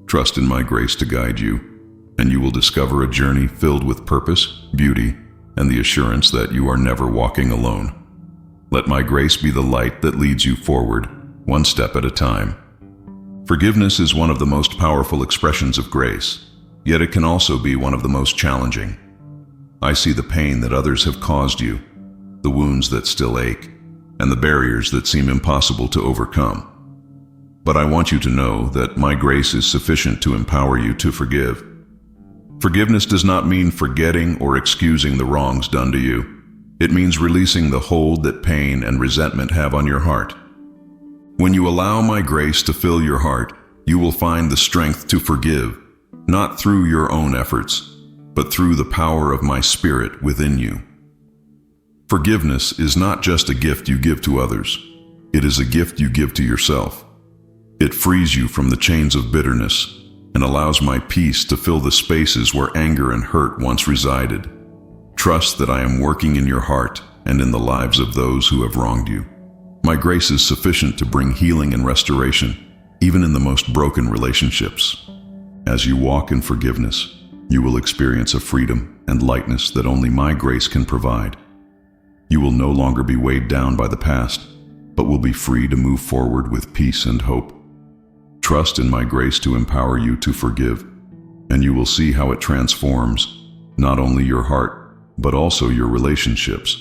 Trust in my grace to guide you, and you will discover a journey filled with purpose, beauty, and the assurance that you are never walking alone. Let my grace be the light that leads you forward, one step at a time. Forgiveness is one of the most powerful expressions of grace, yet it can also be one of the most challenging. I see the pain that others have caused you, the wounds that still ache, and the barriers that seem impossible to overcome. But I want you to know that my grace is sufficient to empower you to forgive. Forgiveness does not mean forgetting or excusing the wrongs done to you. It means releasing the hold that pain and resentment have on your heart. When you allow my grace to fill your heart, you will find the strength to forgive, not through your own efforts, but through the power of my Spirit within you. Forgiveness is not just a gift you give to others. It is a gift you give to yourself. It frees you from the chains of bitterness and allows my peace to fill the spaces where anger and hurt once resided. Trust that I am working in your heart and in the lives of those who have wronged you. My grace is sufficient to bring healing and restoration, even in the most broken relationships. As you walk in forgiveness, you will experience a freedom and lightness that only my grace can provide. You will no longer be weighed down by the past, but will be free to move forward with peace and hope. Trust in my grace to empower you to forgive, and you will see how it transforms not only your heart, but also your relationships.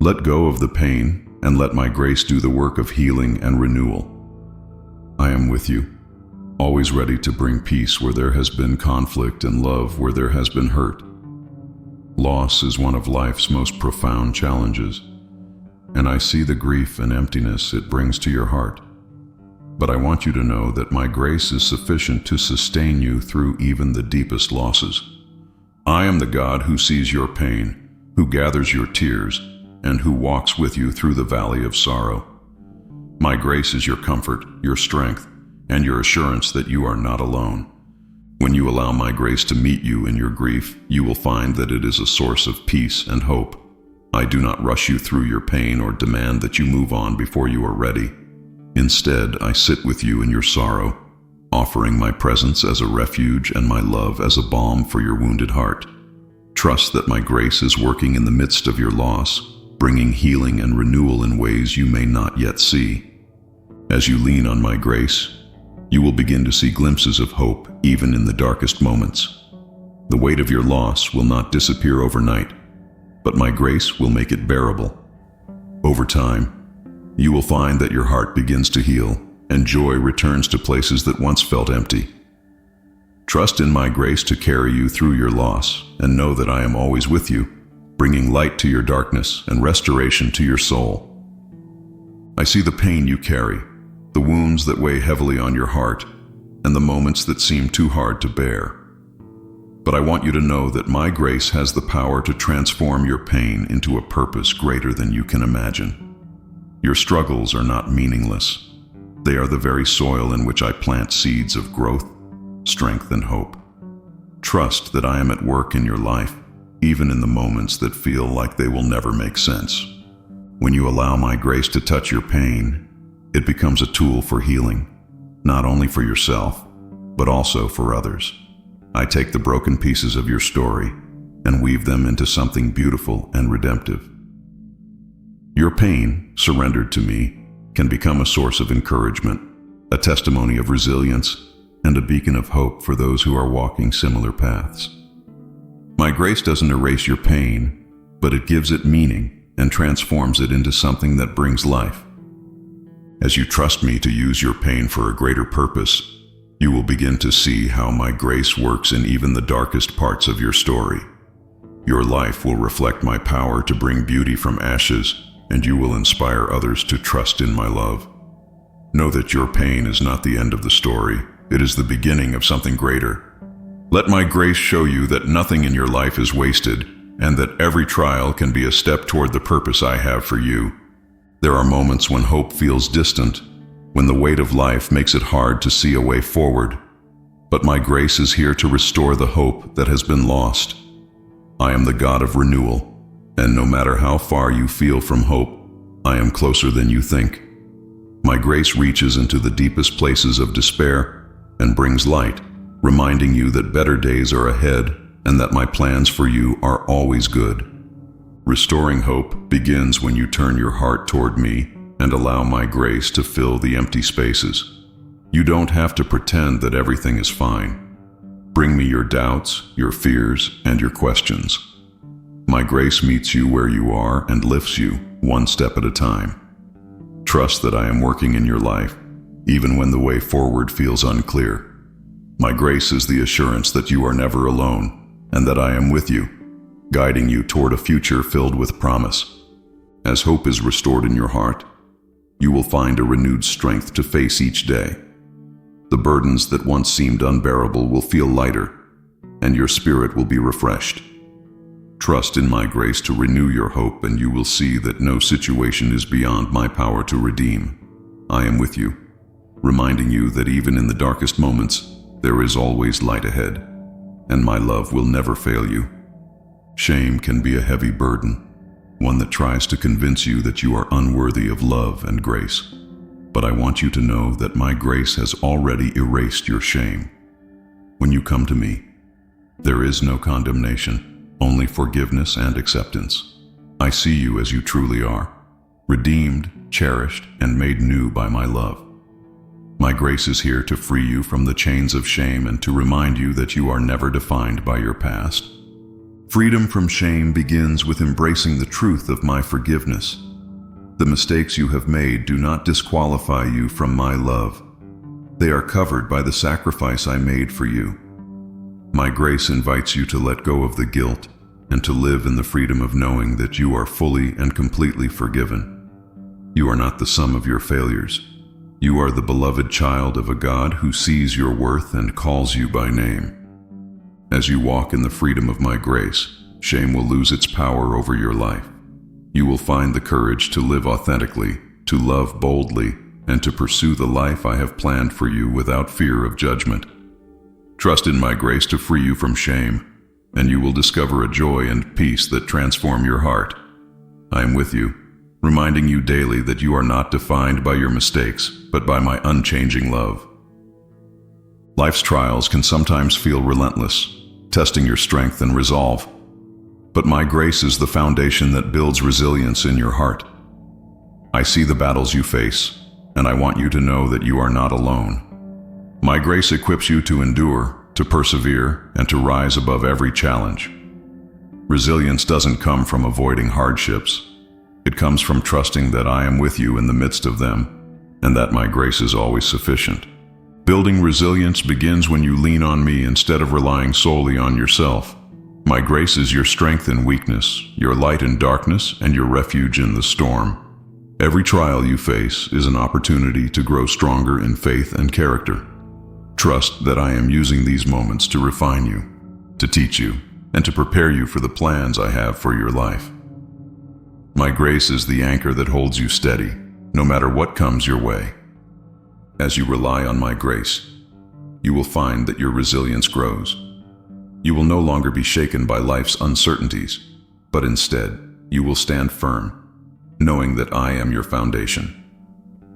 Let go of the pain and let my grace do the work of healing and renewal. I am with you, always ready to bring peace where there has been conflict and love where there has been hurt. Loss is one of life's most profound challenges, and I see the grief and emptiness it brings to your heart. But I want you to know that my grace is sufficient to sustain you through even the deepest losses. I am the God who sees your pain, who gathers your tears, and who walks with you through the valley of sorrow. My grace is your comfort, your strength, and your assurance that you are not alone. When you allow my grace to meet you in your grief, you will find that it is a source of peace and hope. I do not rush you through your pain or demand that you move on before you are ready. Instead, I sit with you in your sorrow, offering my presence as a refuge and my love as a balm for your wounded heart. Trust that my grace is working in the midst of your loss, bringing healing and renewal in ways you may not yet see. As you lean on my grace, you will begin to see glimpses of hope even in the darkest moments. The weight of your loss will not disappear overnight, but my grace will make it bearable. Over time, you will find that your heart begins to heal and joy returns to places that once felt empty. Trust in my grace to carry you through your loss and know that I am always with you, bringing light to your darkness and restoration to your soul. I see the pain you carry, the wounds that weigh heavily on your heart, and the moments that seem too hard to bear. But I want you to know that my grace has the power to transform your pain into a purpose greater than you can imagine. Your struggles are not meaningless. They are the very soil in which I plant seeds of growth, strength, and hope. Trust that I am at work in your life, even in the moments that feel like they will never make sense. When you allow my grace to touch your pain, it becomes a tool for healing, not only for yourself, but also for others. I take the broken pieces of your story and weave them into something beautiful and redemptive. Your pain, surrendered to me, can become a source of encouragement, a testimony of resilience, and a beacon of hope for those who are walking similar paths. My grace doesn't erase your pain, but it gives it meaning and transforms it into something that brings life. As you trust me to use your pain for a greater purpose, you will begin to see how my grace works in even the darkest parts of your story. Your life will reflect my power to bring beauty from ashes, and you will inspire others to trust in my love. Know that your pain is not the end of the story. It is the beginning of something greater. Let my grace show you that nothing in your life is wasted, and that every trial can be a step toward the purpose I have for you. There are moments when hope feels distant, when the weight of life makes it hard to see a way forward. But my grace is here to restore the hope that has been lost. I am the God of renewal, and no matter how far you feel from hope, I am closer than you think. My grace reaches into the deepest places of despair and brings light, reminding you that better days are ahead and that my plans for you are always good. Restoring hope begins when you turn your heart toward me and allow my grace to fill the empty spaces. You don't have to pretend that everything is fine. Bring me your doubts, your fears, and your questions. My grace meets you where you are and lifts you one step at a time. Trust that I am working in your life, even when the way forward feels unclear. My grace is the assurance that you are never alone, and that I am with you, guiding you toward a future filled with promise. As hope is restored in your heart, you will find a renewed strength to face each day. The burdens that once seemed unbearable will feel lighter, and your spirit will be refreshed. Trust in my grace to renew your hope, and you will see that no situation is beyond my power to redeem. I am with you, reminding you that even in the darkest moments, there is always light ahead, and my love will never fail you. Shame can be a heavy burden, one that tries to convince you that you are unworthy of love and grace. But I want you to know that my grace has already erased your shame. When you come to me, there is no condemnation, only forgiveness and acceptance. I see you as you truly are, redeemed, cherished, and made new by my love. My grace is here to free you from the chains of shame and to remind you that you are never defined by your past. Freedom from shame begins with embracing the truth of my forgiveness. The mistakes you have made do not disqualify you from my love. They are covered by the sacrifice I made for you. My grace invites you to let go of the guilt and to live in the freedom of knowing that you are fully and completely forgiven. You are not the sum of your failures. You are the beloved child of a God who sees your worth and calls you by name. As you walk in the freedom of my grace, shame will lose its power over your life. You will find the courage to live authentically, to love boldly, and to pursue the life I have planned for you without fear of judgment. Trust in my grace to free you from shame, and you will discover a joy and peace that transform your heart. I am with you, reminding you daily that you are not defined by your mistakes, but by my unchanging love. Life's trials can sometimes feel relentless, testing your strength and resolve. But my grace is the foundation that builds resilience in your heart. I see the battles you face, and I want you to know that you are not alone. My grace equips you to endure, to persevere, and to rise above every challenge. Resilience doesn't come from avoiding hardships. It comes from trusting that I am with you in the midst of them, and that my grace is always sufficient. Building resilience begins when you lean on me instead of relying solely on yourself. My grace is your strength in weakness, your light in darkness, and your refuge in the storm. Every trial you face is an opportunity to grow stronger in faith and character. Trust that I am using these moments to refine you, to teach you, and to prepare you for the plans I have for your life. My grace is the anchor that holds you steady, no matter what comes your way. As you rely on my grace, you will find that your resilience grows. You will no longer be shaken by life's uncertainties, but instead, you will stand firm, knowing that I am your foundation.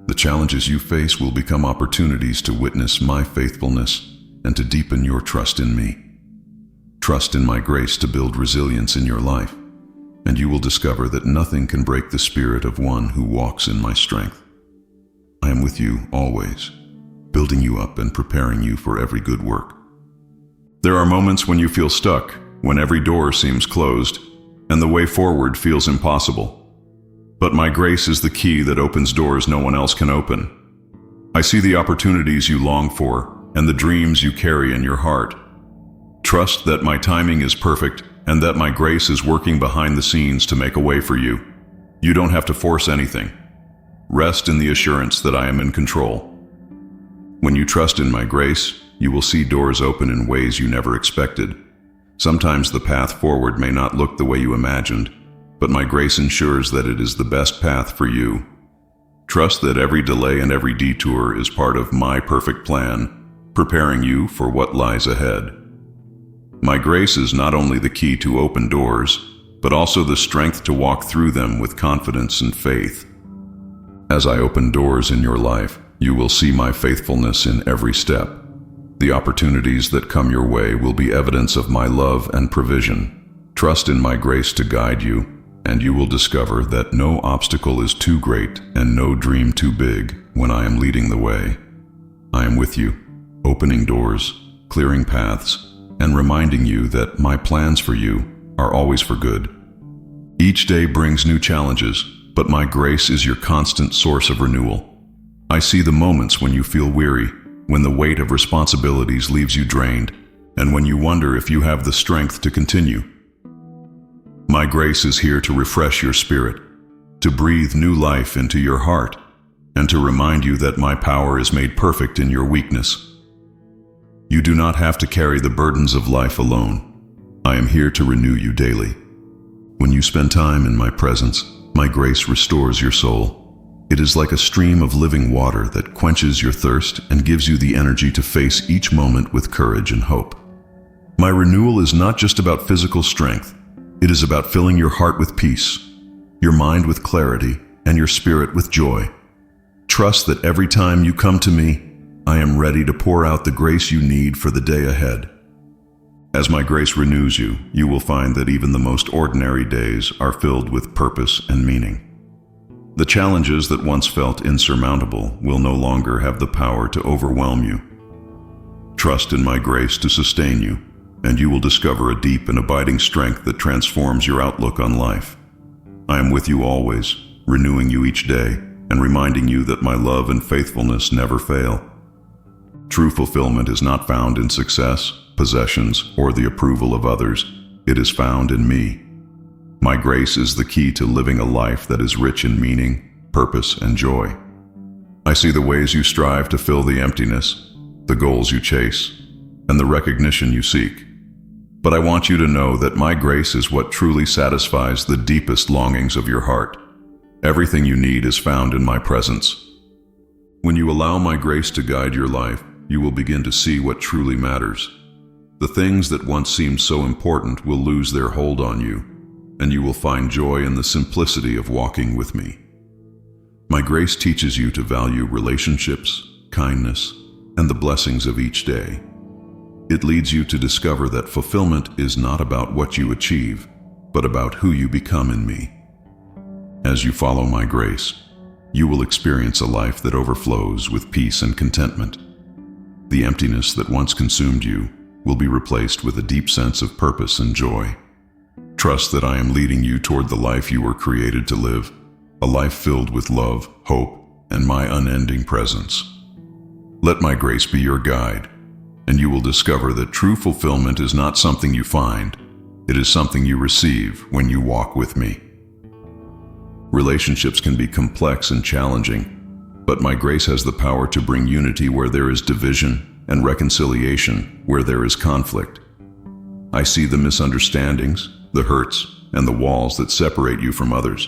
The challenges you face will become opportunities to witness my faithfulness and to deepen your trust in me. Trust in my grace to build resilience in your life, and you will discover that nothing can break the spirit of one who walks in my strength. I am with you always, building you up and preparing you for every good work. There are moments when you feel stuck, when every door seems closed, and the way forward feels impossible. But my grace is the key that opens doors no one else can open. I see the opportunities you long for and the dreams you carry in your heart. Trust that my timing is perfect and that my grace is working behind the scenes to make a way for you. You don't have to force anything. Rest in the assurance that I am in control. When you trust in my grace, you will see doors open in ways you never expected. Sometimes the path forward may not look the way you imagined, but my grace ensures that it is the best path for you. Trust that every delay and every detour is part of my perfect plan, preparing you for what lies ahead. My grace is not only the key to open doors, but also the strength to walk through them with confidence and faith. As I open doors in your life, you will see my faithfulness in every step. The opportunities that come your way will be evidence of my love and provision. Trust in my grace to guide you, and you will discover that no obstacle is too great and no dream too big when I am leading the way. I am with you, opening doors, clearing paths, and reminding you that my plans for you are always for good. Each day brings new challenges, but my grace is your constant source of renewal. I see the moments when you feel weary, when the weight of responsibilities leaves you drained, and when you wonder if you have the strength to continue. My grace is here to refresh your spirit, to breathe new life into your heart, and to remind you that my power is made perfect in your weakness. You do not have to carry the burdens of life alone. I am here to renew you daily. When you spend time in my presence, my grace restores your soul. It is like a stream of living water that quenches your thirst and gives you the energy to face each moment with courage and hope. My renewal is not just about physical strength. It is about filling your heart with peace, your mind with clarity, and your spirit with joy. Trust that every time you come to me, I am ready to pour out the grace you need for the day ahead. As my grace renews you, you will find that even the most ordinary days are filled with purpose and meaning. The challenges that once felt insurmountable will no longer have the power to overwhelm you. Trust in my grace to sustain you, and you will discover a deep and abiding strength that transforms your outlook on life. I am with you always, renewing you each day, and reminding you that my love and faithfulness never fail. True fulfillment is not found in success, possessions, or the approval of others. It is found in me. My grace is the key to living a life that is rich in meaning, purpose, and joy. I see the ways you strive to fill the emptiness, the goals you chase, and the recognition you seek. But I want you to know that my grace is what truly satisfies the deepest longings of your heart. Everything you need is found in my presence. When you allow my grace to guide your life, you will begin to see what truly matters. The things that once seemed so important will lose their hold on you, and you will find joy in the simplicity of walking with me. My grace teaches you to value relationships, kindness, and the blessings of each day. It leads you to discover that fulfillment is not about what you achieve, but about who you become in me. As you follow my grace, you will experience a life that overflows with peace and contentment. The emptiness that once consumed you will be replaced with a deep sense of purpose and joy. Trust that I am leading you toward the life you were created to live, a life filled with love, hope, and my unending presence. Let my grace be your guide, and you will discover that true fulfillment is not something you find, It is something you receive when you walk with me. Relationships can be complex and challenging, but my grace has the power to bring unity where there is division and reconciliation where there is conflict. I see the misunderstandings, the hurts, and the walls that separate you from others.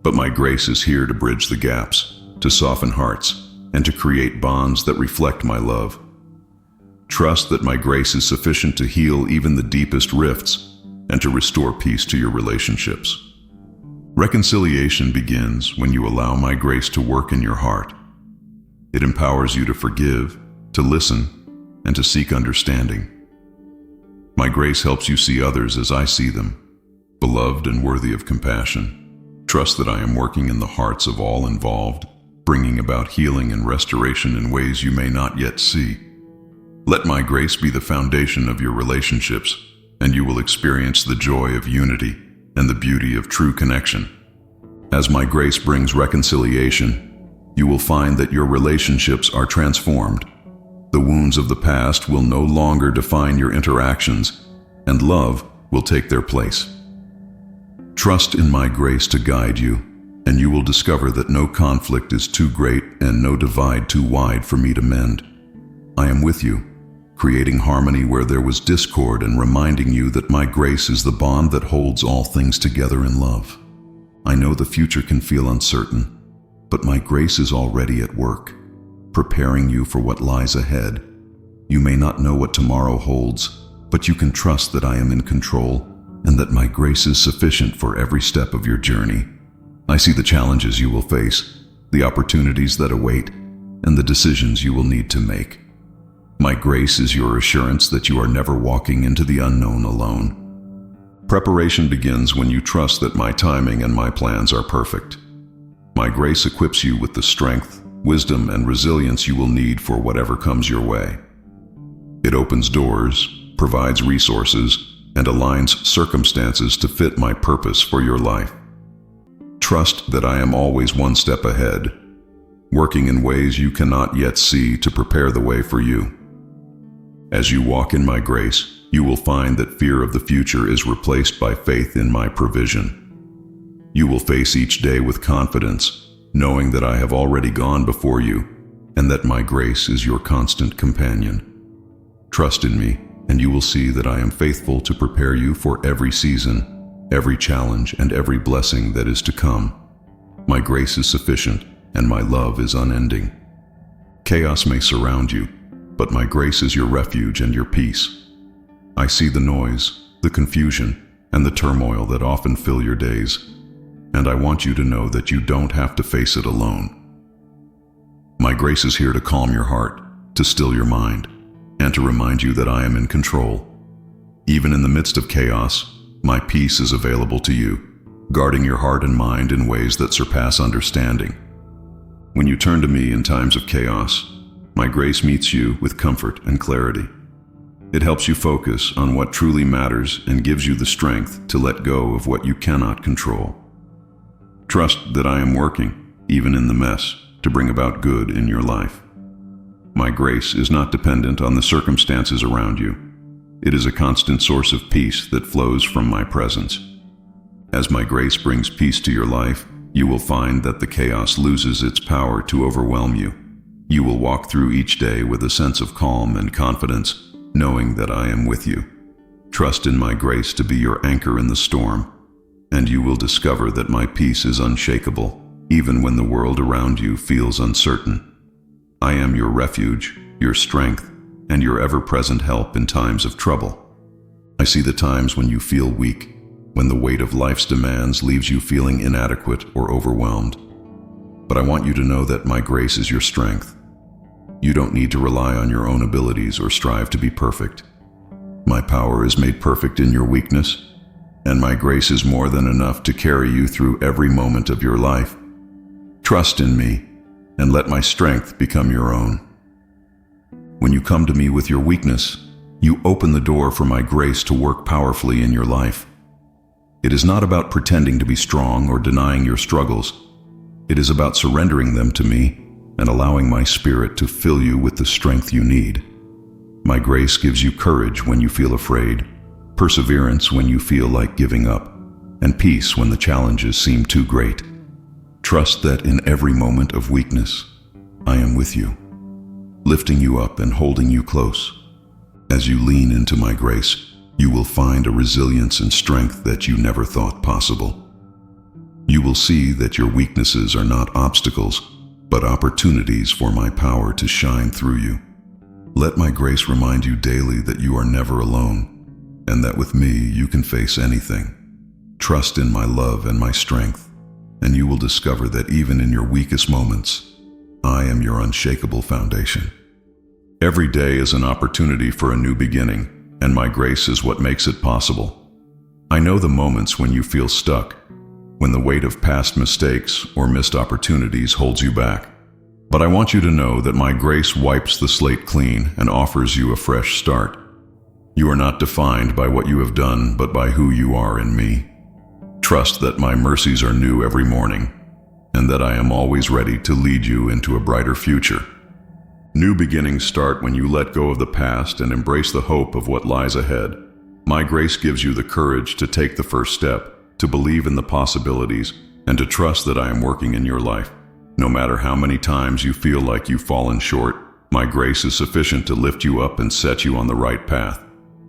But my grace is here to bridge the gaps, to soften hearts, and to create bonds that reflect my love. Trust that my grace is sufficient to heal even the deepest rifts and to restore peace to your relationships. Reconciliation begins when you allow my grace to work in your heart. It empowers you to forgive, to listen, and to seek understanding. My grace helps you see others as I see them, beloved and worthy of compassion. Trust that I am working in the hearts of all involved, bringing about healing and restoration in ways you may not yet see. Let my grace be the foundation of your relationships, and you will experience the joy of unity and the beauty of true connection. As my grace brings reconciliation, you will find that your relationships are transformed. The wounds of the past will no longer define your interactions, and love will take their place. Trust in my grace to guide you, and you will discover that no conflict is too great and no divide too wide for me to mend. I am with you, creating harmony where there was discord and reminding you that my grace is the bond that holds all things together in love. I know the future can feel uncertain, but my grace is already at work, preparing you for what lies ahead. You may not know what tomorrow holds, but you can trust that I am in control and that my grace is sufficient for every step of your journey. I see the challenges you will face, the opportunities that await, and the decisions you will need to make. My grace is your assurance that you are never walking into the unknown alone. Preparation begins when you trust that my timing and my plans are perfect. My grace equips you with the strength, wisdom, and resilience you will need for whatever comes your way. It opens doors, provides resources, and aligns circumstances to fit my purpose for your life. Trust that I am always one step ahead, working in ways you cannot yet see to prepare the way for you. As you walk in my grace, you will find that fear of the future is replaced by faith in my provision. You will face each day with confidence, knowing that I have already gone before you, and that my grace is your constant companion. Trust in me, and you will see that I am faithful to prepare you for every season, every challenge, and every blessing that is to come. My grace is sufficient, and my love is unending. Chaos may surround you, but my grace is your refuge and your peace. I see the noise, the confusion, and the turmoil that often fill your days, and I want you to know that you don't have to face it alone. My grace is here to calm your heart, to still your mind, and to remind you that I am in control. Even in the midst of chaos, my peace is available to you, guarding your heart and mind in ways that surpass understanding. When you turn to me in times of chaos, my grace meets you with comfort and clarity. It helps you focus on what truly matters and gives you the strength to let go of what you cannot control. Trust that I am working, even in the mess, to bring about good in your life. My grace is not dependent on the circumstances around you. It is a constant source of peace that flows from my presence. As my grace brings peace to your life, you will find that the chaos loses its power to overwhelm you. You will walk through each day with a sense of calm and confidence, knowing that I am with you. Trust in my grace to be your anchor in the storm, and you will discover that my peace is unshakable, even when the world around you feels uncertain. I am your refuge, your strength, and your ever-present help in times of trouble. I see the times when you feel weak, when the weight of life's demands leaves you feeling inadequate or overwhelmed. But I want you to know that my grace is your strength. You don't need to rely on your own abilities or strive to be perfect. My power is made perfect in your weakness, and my grace is more than enough to carry you through every moment of your life. Trust in me, and let my strength become your own. When you come to me with your weakness, you open the door for my grace to work powerfully in your life. It is not about pretending to be strong or denying your struggles. It is about surrendering them to me and allowing my Spirit to fill you with the strength you need. My grace gives you courage when you feel afraid, perseverance when you feel like giving up, and peace when the challenges seem too great. Trust that in every moment of weakness, I am with you, lifting you up and holding you close. As you lean into my grace, you will find a resilience and strength that you never thought possible. You will see that your weaknesses are not obstacles, but opportunities for my power to shine through you. Let my grace remind you daily that you are never alone, and that with me you can face anything. Trust in my love and my strength, and you will discover that even in your weakest moments, I am your unshakable foundation. Every day is an opportunity for a new beginning, and my grace is what makes it possible. I know the moments when you feel stuck, when the weight of past mistakes or missed opportunities holds you back. But I want you to know that my grace wipes the slate clean and offers you a fresh start. You are not defined by what you have done, but by who you are in me. Trust that my mercies are new every morning, and that I am always ready to lead you into a brighter future. New beginnings start when you let go of the past and embrace the hope of what lies ahead. My grace gives you the courage to take the first step, to believe in the possibilities, and to trust that I am working in your life. No matter how many times you feel like you've fallen short, my grace is sufficient to lift you up and set you on the right path.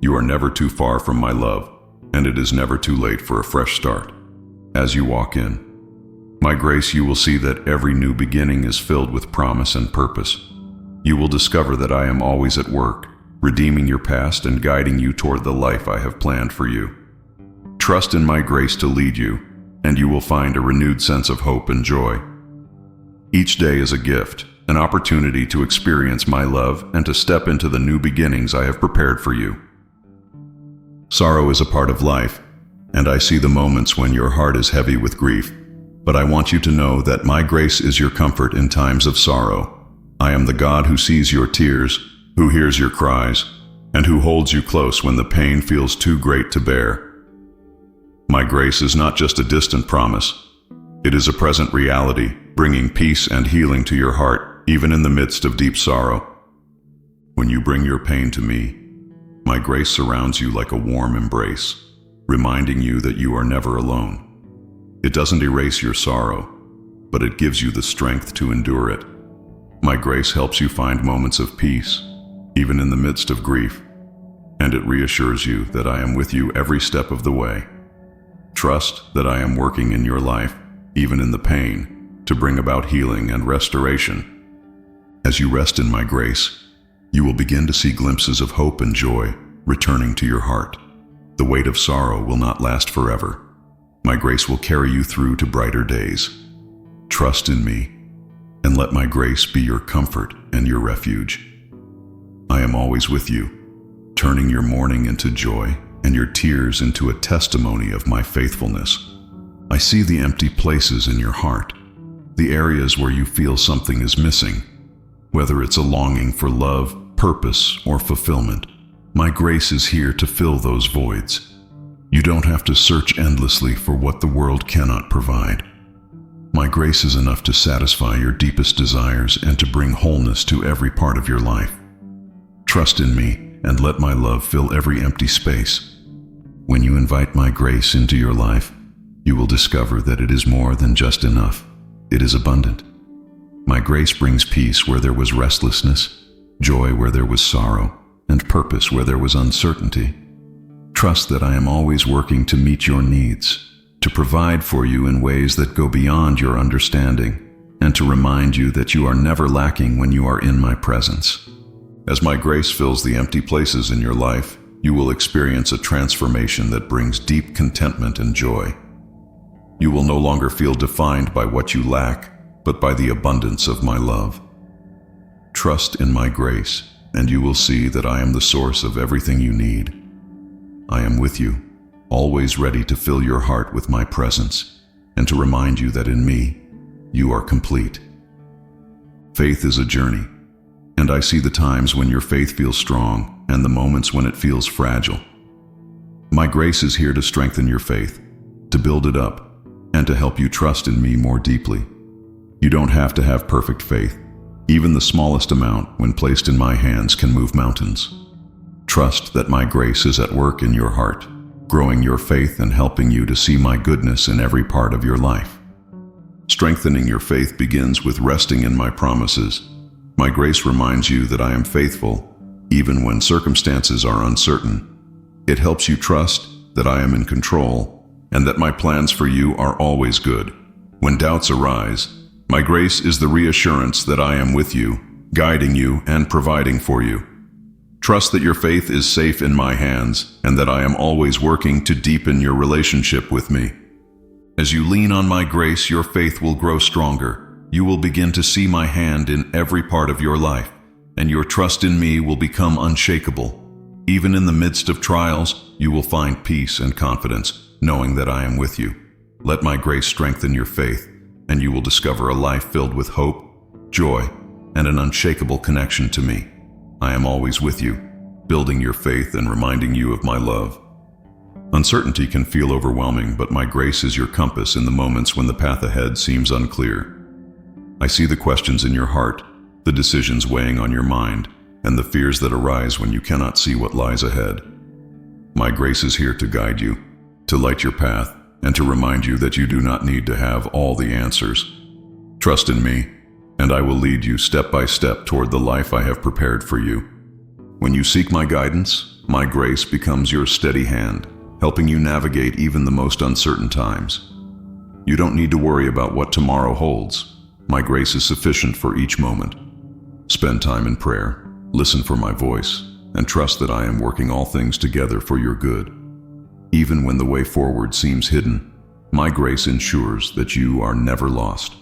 You are never too far from my love, and it is never too late for a fresh start. As you walk in my grace, you will see that every new beginning is filled with promise and purpose. You will discover that I am always at work, redeeming your past and guiding you toward the life I have planned for you. Trust in my grace to lead you, and you will find a renewed sense of hope and joy. Each day is a gift, an opportunity to experience my love and to step into the new beginnings I have prepared for you. Sorrow is a part of life, and I see the moments when your heart is heavy with grief, but I want you to know that my grace is your comfort in times of sorrow. I am the God who sees your tears, who hears your cries, and who holds you close when the pain feels too great to bear. My grace is not just a distant promise. It is a present reality, bringing peace and healing to your heart, even in the midst of deep sorrow. When you bring your pain to me, my grace surrounds you like a warm embrace, reminding you that you are never alone. It doesn't erase your sorrow, but it gives you the strength to endure it. My grace helps you find moments of peace, even in the midst of grief, and it reassures you that I am with you every step of the way. Trust that I am working in your life, even in the pain, to bring about healing and restoration. As you rest in my grace, you will begin to see glimpses of hope and joy returning to your heart. The weight of sorrow will not last forever. My grace will carry you through to brighter days. Trust in me, and let my grace be your comfort and your refuge. I am always with you, turning your mourning into joy and your tears into a testimony of my faithfulness. I see the empty places in your heart, the areas where you feel something is missing, whether it's a longing for love, purpose, or fulfillment. My grace is here to fill those voids. You don't have to search endlessly for what the world cannot provide. My grace is enough to satisfy your deepest desires and to bring wholeness to every part of your life. Trust in me and let my love fill every empty space. When you invite my grace into your life, you will discover that it is more than just enough. It is abundant. My grace brings peace where there was restlessness, joy where there was sorrow, and purpose where there was uncertainty. Trust that I am always working to meet your needs, to provide for you in ways that go beyond your understanding, and to remind you that you are never lacking when you are in my presence. As my grace fills the empty places in your life, you will experience a transformation that brings deep contentment and joy. You will no longer feel defined by what you lack, but by the abundance of my love. Trust in my grace, and you will see that I am the source of everything you need. I am with you, always ready to fill your heart with my presence, and to remind you that in me, you are complete. Faith is a journey, and I see the times when your faith feels strong and the moments when it feels fragile. My grace is here to strengthen your faith, to build it up, and to help you trust in me more deeply. You don't have to have perfect faith. Even the smallest amount, when placed in my hands, can move mountains. Trust that my grace is at work in your heart, growing your faith and helping you to see my goodness in every part of your life. Strengthening your faith begins with resting in my promises. My grace reminds you that I am faithful, even when circumstances are uncertain. It helps you trust that I am in control and that my plans for you are always good. When doubts arise, my grace is the reassurance that I am with you, guiding you and providing for you. Trust that your faith is safe in my hands and that I am always working to deepen your relationship with me. As you lean on my grace, your faith will grow stronger. You will begin to see my hand in every part of your life, and your trust in me will become unshakable. Even in the midst of trials, you will find peace and confidence, knowing that I am with you. Let my grace strengthen your faith, and you will discover a life filled with hope, joy, and an unshakable connection to me. I am always with you, building your faith and reminding you of my love. Uncertainty can feel overwhelming, but my grace is your compass in the moments when the path ahead seems unclear. I see the questions in your heart, the decisions weighing on your mind, and the fears that arise when you cannot see what lies ahead. My grace is here to guide you, to light your path, and to remind you that you do not need to have all the answers. Trust in me, and I will lead you step by step toward the life I have prepared for you. When you seek my guidance, my grace becomes your steady hand, helping you navigate even the most uncertain times. You don't need to worry about what tomorrow holds. My grace is sufficient for each moment. Spend time in prayer, listen for my voice, and trust that I am working all things together for your good. Even when the way forward seems hidden, my grace ensures that you are never lost.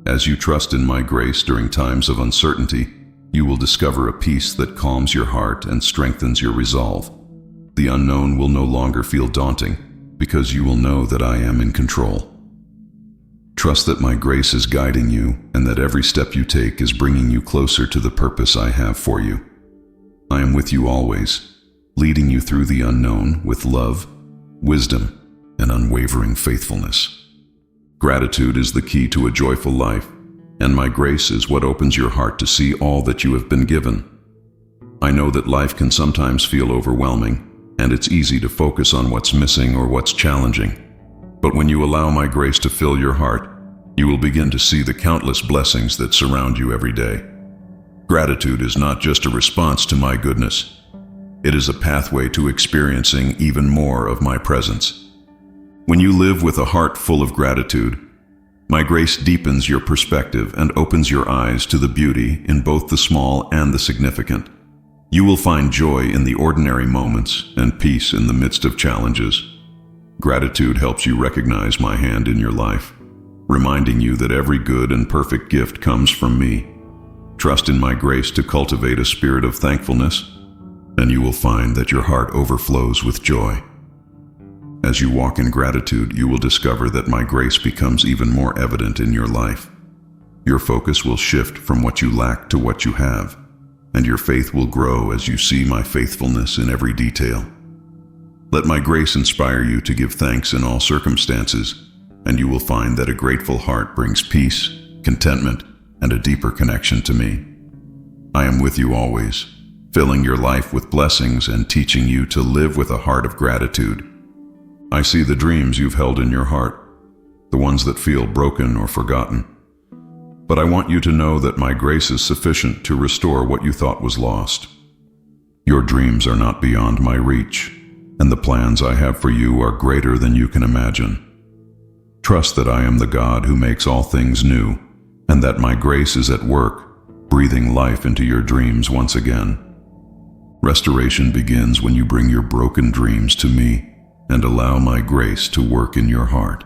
As you trust in my grace during times of uncertainty, you will discover a peace that calms your heart and strengthens your resolve. The unknown will no longer feel daunting because you will know that I am in control. Trust that my grace is guiding you and that every step you take is bringing you closer to the purpose I have for you. I am with you always, leading you through the unknown with love, wisdom, and unwavering faithfulness. Gratitude is the key to a joyful life, and my grace is what opens your heart to see all that you have been given. I know that life can sometimes feel overwhelming, and it's easy to focus on what's missing or what's challenging. But when you allow my grace to fill your heart, you will begin to see the countless blessings that surround you every day. Gratitude is not just a response to my goodness. It is a pathway to experiencing even more of my presence. When you live with a heart full of gratitude, my grace deepens your perspective and opens your eyes to the beauty in both the small and the significant. You will find joy in the ordinary moments and peace in the midst of challenges. Gratitude helps you recognize my hand in your life, reminding you that every good and perfect gift comes from me. Trust in my grace to cultivate a spirit of thankfulness, and you will find that your heart overflows with joy. As you walk in gratitude, you will discover that my grace becomes even more evident in your life. Your focus will shift from what you lack to what you have, and your faith will grow as you see my faithfulness in every detail. Let my grace inspire you to give thanks in all circumstances, and you will find that a grateful heart brings peace, contentment, and a deeper connection to me. I am with you always, filling your life with blessings and teaching you to live with a heart of gratitude. I see the dreams you've held in your heart, the ones that feel broken or forgotten. But I want you to know that my grace is sufficient to restore what you thought was lost. Your dreams are not beyond my reach, and the plans I have for you are greater than you can imagine. Trust that I am the God who makes all things new, and that my grace is at work, breathing life into your dreams once again. Restoration begins when you bring your broken dreams to me and allow my grace to work in your heart.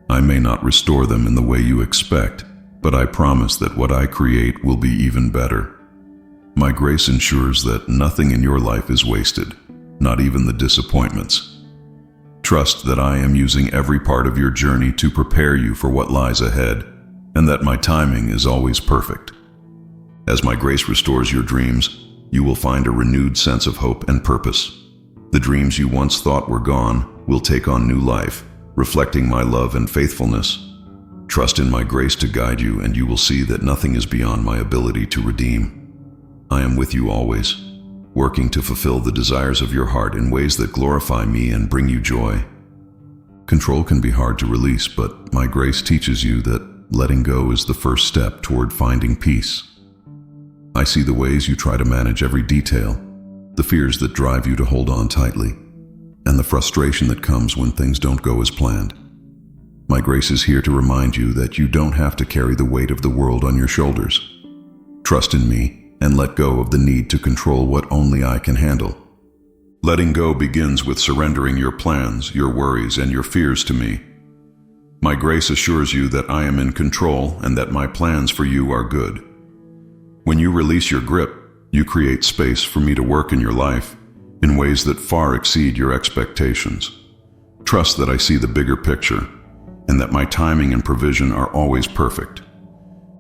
I may not restore them in the way you expect, but I promise that what I create will be even better. My grace ensures that nothing in your life is wasted, not even the disappointments. Trust that I am using every part of your journey to prepare you for what lies ahead, and that my timing is always perfect. As my grace restores your dreams, you will find a renewed sense of hope and purpose. The dreams you once thought were gone will take on new life, reflecting my love and faithfulness. Trust in my grace to guide you, and you will see that nothing is beyond my ability to redeem. I am with you always, working to fulfill the desires of your heart in ways that glorify me and bring you joy. Control can be hard to release, but my grace teaches you that letting go is the first step toward finding peace. I see the ways you try to manage every detail, the fears that drive you to hold on tightly, and the frustration that comes when things don't go as planned. My grace is here to remind you that you don't have to carry the weight of the world on your shoulders. Trust in me and let go of the need to control what only I can handle. Letting go begins with surrendering your plans, your worries, and your fears to me. My grace assures you that I am in control and that my plans for you are good. When you release your grip, you create space for me to work in your life in ways that far exceed your expectations. Trust that I see the bigger picture and that my timing and provision are always perfect.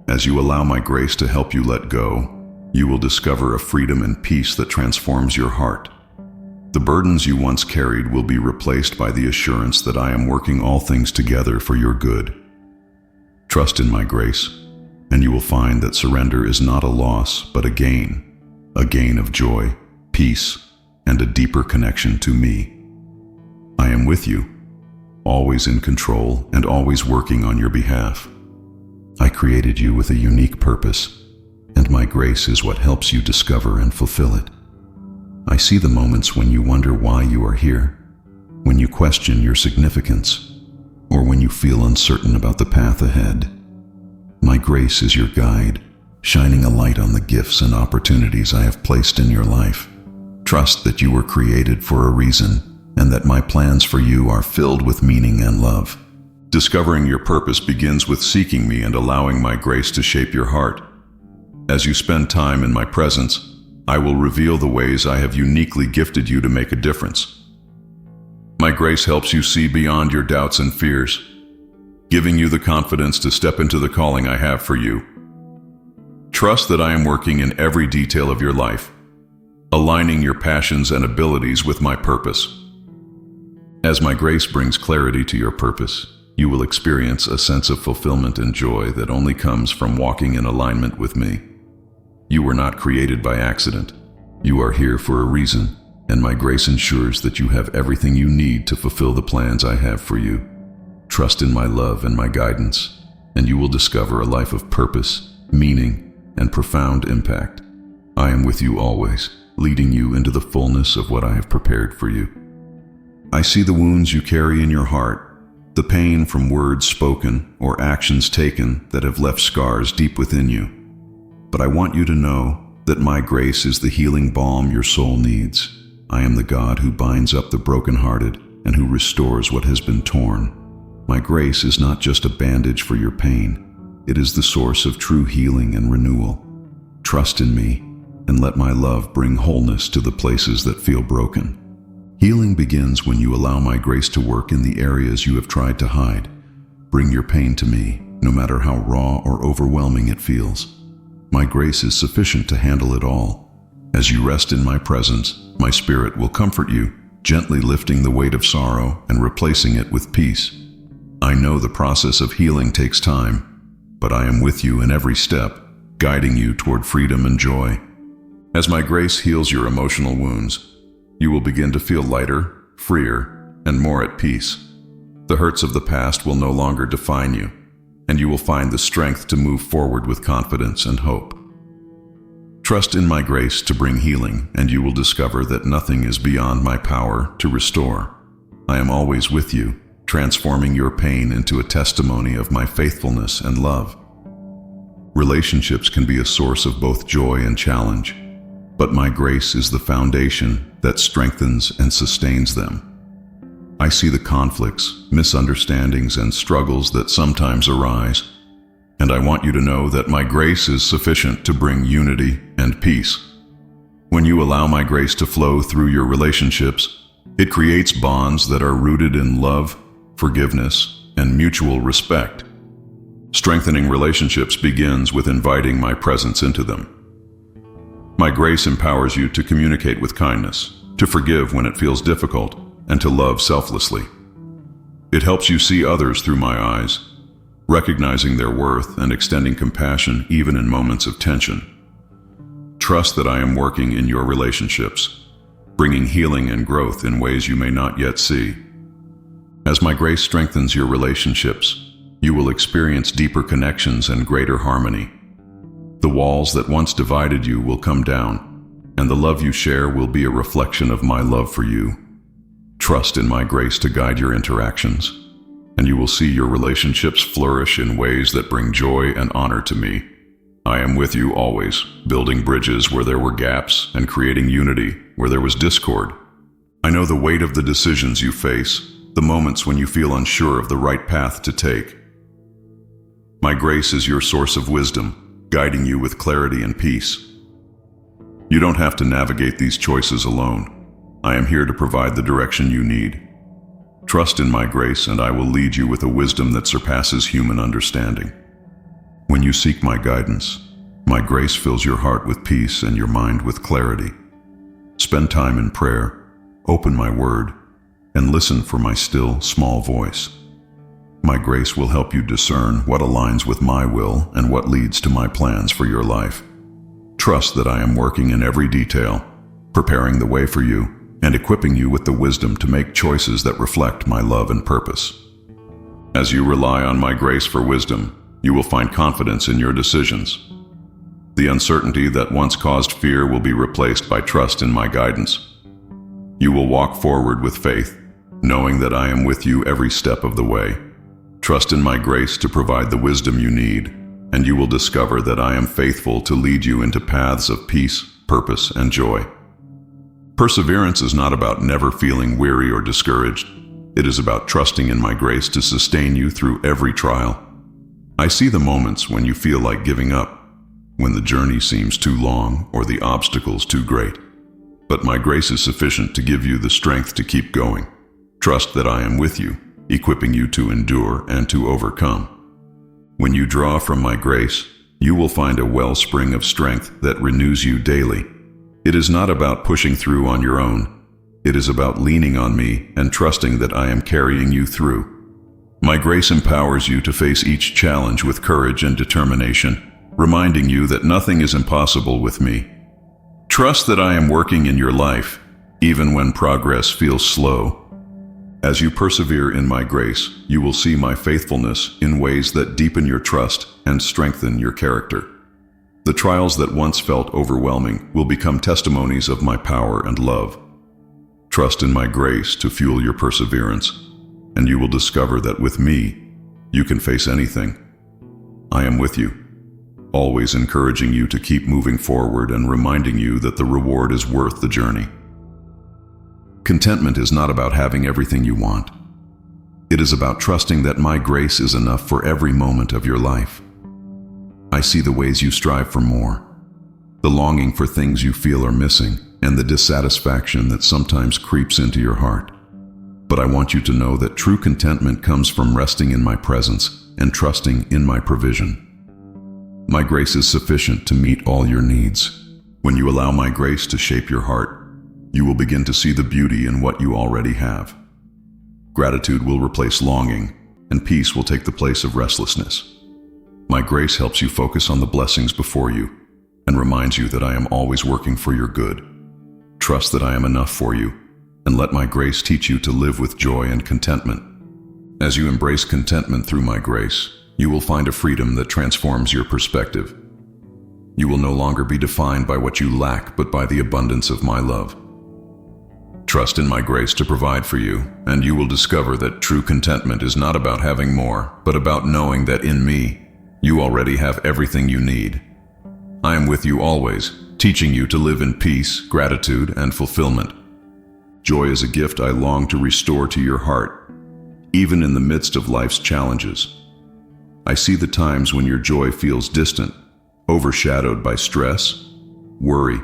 As you allow my grace to help you let go, you will discover a freedom and peace that transforms your heart. The burdens you once carried will be replaced by the assurance that I am working all things together for your good. Trust in my grace, and you will find that surrender is not a loss, but a gain of joy, peace, and a deeper connection to me. I am with you, always in control and always working on your behalf. I created you with a unique purpose, and my grace is what helps you discover and fulfill it. I see the moments when you wonder why you are here, when you question your significance, or when you feel uncertain about the path ahead. My grace is your guide, shining a light on the gifts and opportunities I have placed in your life. Trust that you were created for a reason, and that my plans for you are filled with meaning and love. Discovering your purpose begins with seeking me and allowing my grace to shape your heart. As you spend time in my presence, I will reveal the ways I have uniquely gifted you to make a difference. My grace helps you see beyond your doubts and fears, giving you the confidence to step into the calling I have for you. Trust that I am working in every detail of your life, aligning your passions and abilities with my purpose. As my grace brings clarity to your purpose, you will experience a sense of fulfillment and joy that only comes from walking in alignment with me. You were not created by accident. You are here for a reason, and my grace ensures that you have everything you need to fulfill the plans I have for you. Trust in my love and my guidance, and you will discover a life of purpose, meaning, and profound impact. I am with you always, leading you into the fullness of what I have prepared for you. I see the wounds you carry in your heart, the pain from words spoken or actions taken that have left scars deep within you. But I want you to know that my grace is the healing balm your soul needs. I am the God who binds up the brokenhearted and who restores what has been torn. My grace is not just a bandage for your pain. It is the source of true healing and renewal. Trust in me and let my love bring wholeness to the places that feel broken. Healing begins when you allow my grace to work in the areas you have tried to hide. Bring your pain to me, no matter how raw or overwhelming it feels. My grace is sufficient to handle it all. As you rest in my presence, my spirit will comfort you, gently lifting the weight of sorrow and replacing it with peace. I know the process of healing takes time, but I am with you in every step, guiding you toward freedom and joy. As my grace heals your emotional wounds, you will begin to feel lighter, freer, and more at peace. The hurts of the past will no longer define you, and you will find the strength to move forward with confidence and hope. Trust in my grace to bring healing, and you will discover that nothing is beyond my power to restore. I am always with you, transforming your pain into a testimony of my faithfulness and love. Relationships can be a source of both joy and challenge, but my grace is the foundation that strengthens and sustains them. I see the conflicts, misunderstandings, and struggles that sometimes arise, and I want you to know that my grace is sufficient to bring unity and peace. When you allow my grace to flow through your relationships, it creates bonds that are rooted in love, forgiveness, and mutual respect. Strengthening relationships begins with inviting my presence into them. My grace empowers you to communicate with kindness, to forgive when it feels difficult, and to love selflessly. It helps you see others through my eyes, recognizing their worth and extending compassion even in moments of tension. trust that I am working in your relationships, bringing healing and growth in ways you may not yet see. As my grace strengthens your relationships, you will experience deeper connections and greater harmony. The walls that once divided you will come down, and the love you share will be a reflection of my love for you. Trust in my grace to guide your interactions, and you will see your relationships flourish in ways that bring joy and honor to me. I am with you always, building bridges where there were gaps and creating unity where there was discord. I know the weight of the decisions you face, the moments when you feel unsure of the right path to take. My grace is your source of wisdom, guiding you with clarity and peace. You don't have to navigate these choices alone. I am here to provide the direction you need. Trust in my grace, and I will lead you with a wisdom that surpasses human understanding. When you seek my guidance, my grace fills your heart with peace and your mind with clarity. Spend time in prayer, open my word, and listen for my still, small voice. My grace will help you discern what aligns with my will and what leads to my plans for your life. Trust that I am working in every detail, preparing the way for you, and equipping you with the wisdom to make choices that reflect my love and purpose. As you rely on my grace for wisdom, you will find confidence in your decisions. The uncertainty that once caused fear will be replaced by trust in my guidance. You will walk forward with faith, knowing that I am with you every step of the way. Trust in my grace to provide the wisdom you need, and you will discover that I am faithful to lead you into paths of peace, purpose, and joy. Perseverance is not about never feeling weary or discouraged. It is about trusting in my grace to sustain you through every trial. I see the moments when you feel like giving up, when the journey seems too long or the obstacles too great. But my grace is sufficient to give you the strength to keep going. Trust that I am with you, equipping you to endure and to overcome. When you draw from my grace, you will find a wellspring of strength that renews you daily. It is not about pushing through on your own. It is about leaning on me and trusting that I am carrying you through. My grace empowers you to face each challenge with courage and determination, reminding you that nothing is impossible with me. Trust that I am working in your life, even when progress feels slow. As you persevere in my grace, you will see my faithfulness in ways that deepen your trust and strengthen your character. The trials that once felt overwhelming will become testimonies of my power and love. Trust in my grace to fuel your perseverance, and you will discover that with me, you can face anything. I am with you, always encouraging you to keep moving forward and reminding you that the reward is worth the journey. Contentment is not about having everything you want. It is about trusting that my grace is enough for every moment of your life. I see the ways you strive for more, the longing for things you feel are missing, and the dissatisfaction that sometimes creeps into your heart. But I want you to know that true contentment comes from resting in my presence and trusting in my provision. My grace is sufficient to meet all your needs. When you allow my grace to shape your heart, you will begin to see the beauty in what you already have. Gratitude will replace longing, and peace will take the place of restlessness. My grace helps you focus on the blessings before you and reminds you that I am always working for your good. Trust that I am enough for you, and let my grace teach you to live with joy and contentment. As you embrace contentment through my grace, you will find a freedom that transforms your perspective. You will no longer be defined by what you lack, but by the abundance of my love. Trust in my grace to provide for you, and you will discover that true contentment is not about having more, but about knowing that in me, you already have everything you need. I am with you always, teaching you to live in peace, gratitude, and fulfillment. Joy is a gift I long to restore to your heart, even in the midst of life's challenges. I see the times when your joy feels distant, overshadowed by stress, worry,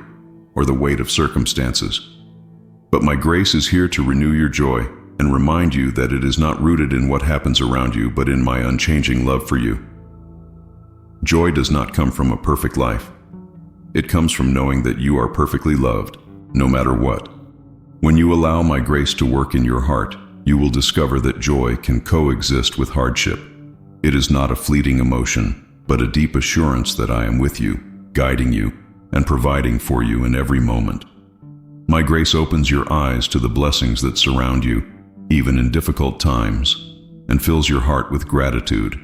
or the weight of circumstances. But my grace is here to renew your joy and remind you that it is not rooted in what happens around you, but in my unchanging love for you. Joy does not come from a perfect life. It comes from knowing that you are perfectly loved, no matter what. When you allow my grace to work in your heart, you will discover that joy can coexist with hardship. It is not a fleeting emotion, but a deep assurance that I am with you, guiding you, and providing for you in every moment. My grace opens your eyes to the blessings that surround you, even in difficult times, and fills your heart with gratitude.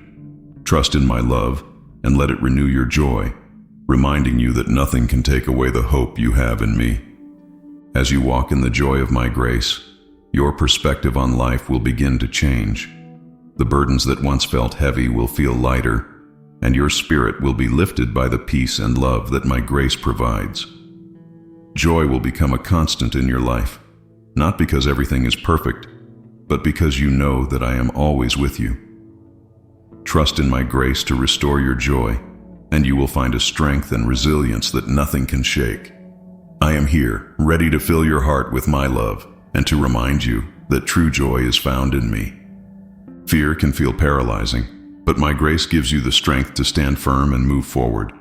Trust in my love and let it renew your joy, reminding you that nothing can take away the hope you have in me. As you walk in the joy of my grace, your perspective on life will begin to change. The burdens that once felt heavy will feel lighter, and your spirit will be lifted by the peace and love that my grace provides. Joy will become a constant in your life, not because everything is perfect, but because you know that I am always with you. Trust in my grace to restore your joy, and you will find a strength and resilience that nothing can shake. I am here, ready to fill your heart with my love, and to remind you that true joy is found in me. Fear can feel paralyzing, but my grace gives you the strength to stand firm and move forward.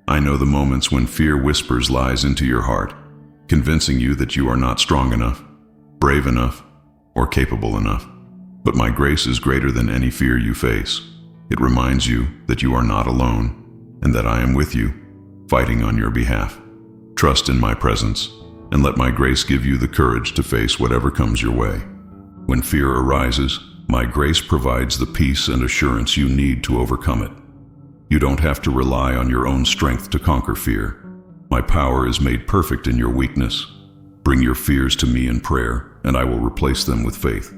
I know the moments when fear whispers lies into your heart, convincing you that you are not strong enough, brave enough, or capable enough. But my grace is greater than any fear you face. It reminds you that you are not alone, and that I am with you, fighting on your behalf. Trust in my presence, and let my grace give you the courage to face whatever comes your way. When fear arises, my grace provides the peace and assurance you need to overcome it. You don't have to rely on your own strength to conquer fear. My power is made perfect in your weakness. Bring your fears to me in prayer, and I will replace them with faith.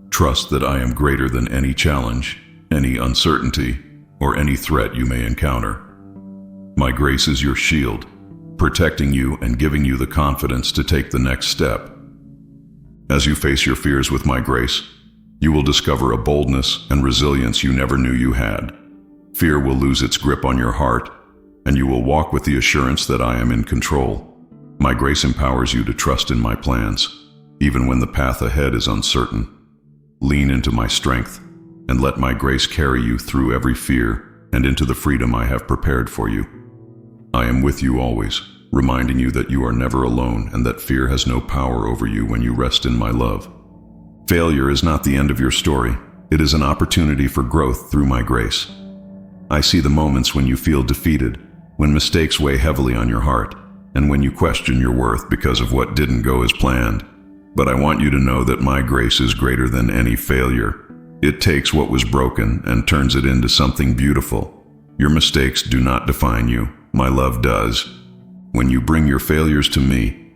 Trust that I am greater than any challenge, any uncertainty, or any threat you may encounter. My grace is your shield, protecting you and giving you the confidence to take the next step. As you face your fears with my grace, you will discover a boldness and resilience you never knew you had. Fear will lose its grip on your heart, and you will walk with the assurance that I am in control. My grace empowers you to trust in my plans, even when the path ahead is uncertain. Lean into my strength, and let my grace carry you through every fear and into the freedom I have prepared for you. I am with you always, reminding you that you are never alone and that fear has no power over you when you rest in my love. Failure is not the end of your story. It is an opportunity for growth through my grace. I see the moments when you feel defeated, when mistakes weigh heavily on your heart, and when you question your worth because of what didn't go as planned. But I want you to know that my grace is greater than any failure. It takes what was broken and turns it into something beautiful. Your mistakes do not define you. My love does. When you bring your failures to me,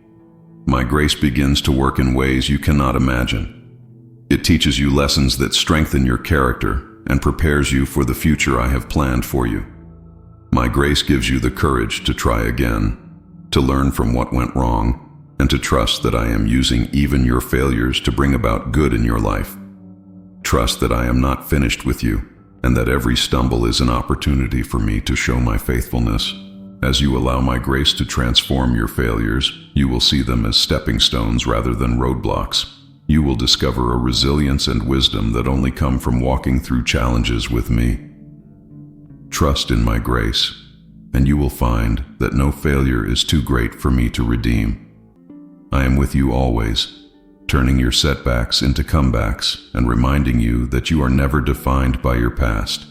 my grace begins to work in ways you cannot imagine. It teaches you lessons that strengthen your character and prepares you for the future I have planned for you. My grace gives you the courage to try again, to learn from what went wrong, and to trust that I am using even your failures to bring about good in your life. Trust that I am not finished with you, and that every stumble is an opportunity for me to show my faithfulness. As you allow my grace to transform your failures, you will see them as stepping stones rather than roadblocks. You will discover a resilience and wisdom that only come from walking through challenges with me. Trust in my grace, and you will find that no failure is too great for me to redeem. I am with you always, turning your setbacks into comebacks and reminding you that you are never defined by your past,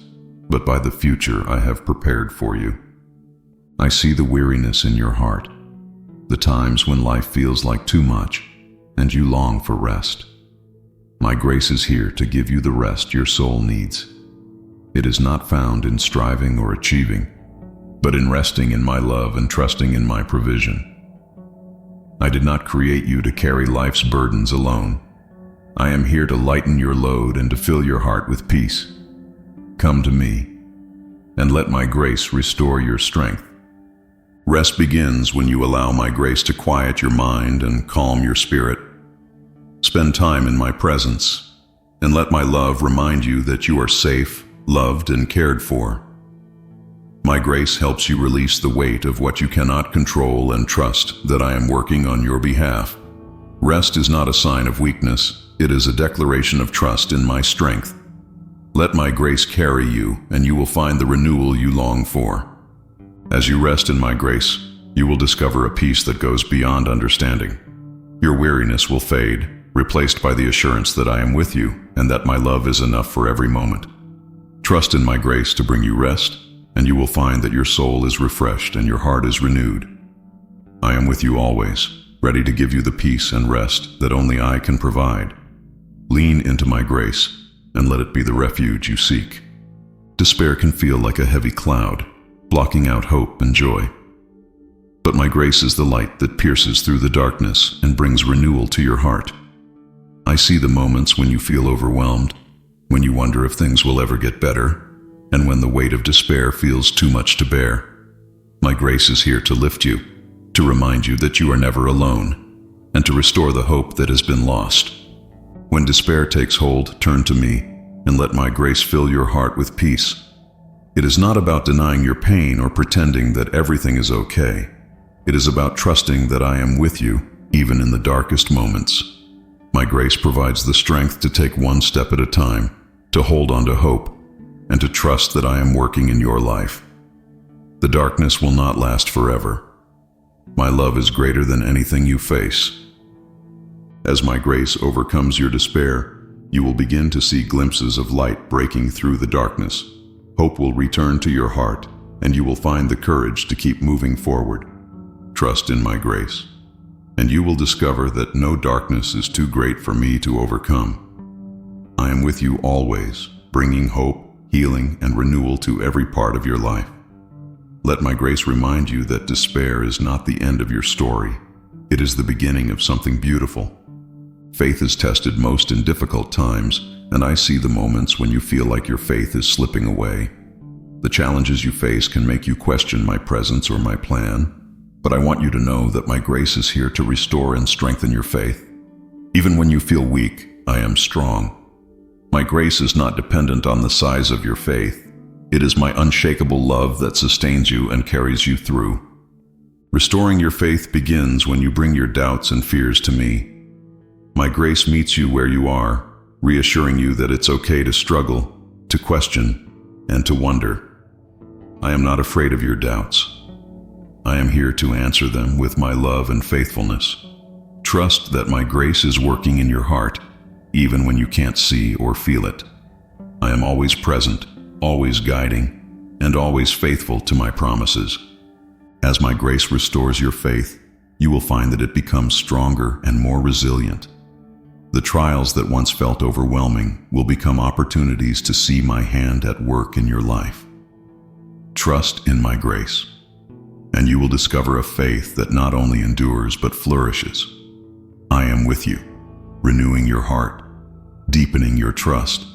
but by the future I have prepared for you. I see the weariness in your heart, the times when life feels like too much, and you long for rest. My grace is here to give you the rest your soul needs. It is not found in striving or achieving, but in resting in my love and trusting in my provision. I did not create you to carry life's burdens alone. I am here to lighten your load and to fill your heart with peace. Come to me, and let my grace restore your strength. Rest begins when you allow my grace to quiet your mind and calm your spirit. Spend time in my presence, and let my love remind you that you are safe, loved, and cared for. My grace helps you release the weight of what you cannot control and trust that I am working on your behalf. Rest is not a sign of weakness, it is a declaration of trust in my strength. Let my grace carry you, and you will find the renewal you long for. As you rest in my grace, you will discover a peace that goes beyond understanding. Your weariness will fade, replaced by the assurance that I am with you and that my love is enough for every moment. Trust in my grace to bring you rest, and you will find that your soul is refreshed and your heart is renewed. I am with you always, ready to give you the peace and rest that only I can provide. Lean into my grace and let it be the refuge you seek. Despair can feel like a heavy cloud, blocking out hope and joy. But my grace is the light that pierces through the darkness and brings renewal to your heart. I see the moments when you feel overwhelmed, when you wonder if things will ever get better, and when the weight of despair feels too much to bear. My grace is here to lift you, to remind you that you are never alone, and to restore the hope that has been lost. When despair takes hold, turn to me and let my grace fill your heart with peace. It is not about denying your pain or pretending that everything is okay. It is about trusting that I am with you, even in the darkest moments. My grace provides the strength to take one step at a time, to hold on to hope, and to trust that I am working in your life. The darkness will not last forever. My love is greater than anything you face. As my grace overcomes your despair, you will begin to see glimpses of light breaking through the darkness. Hope will return to your heart, and you will find the courage to keep moving forward. Trust in my grace, and you will discover that no darkness is too great for me to overcome. I am with you always, bringing hope, healing, and renewal to every part of your life. Let my grace remind you that despair is not the end of your story. It is the beginning of something beautiful. Faith is tested most in difficult times, and I see the moments when you feel like your faith is slipping away. The challenges you face can make you question my presence or my plan, but I want you to know that my grace is here to restore and strengthen your faith. Even when you feel weak, I am strong. My grace is not dependent on the size of your faith. It is my unshakable love that sustains you and carries you through. Restoring your faith begins when you bring your doubts and fears to me. My grace meets you where you are, reassuring you that it's okay to struggle, to question, and to wonder. I am not afraid of your doubts. I am here to answer them with my love and faithfulness. Trust that my grace is working in your heart, even when you can't see or feel it. I am always present, always guiding, and always faithful to my promises. As my grace restores your faith, you will find that it becomes stronger and more resilient. The trials that once felt overwhelming will become opportunities to see my hand at work in your life. Trust in my grace, and you will discover a faith that not only endures but flourishes. I am with you, renewing your heart, deepening your trust,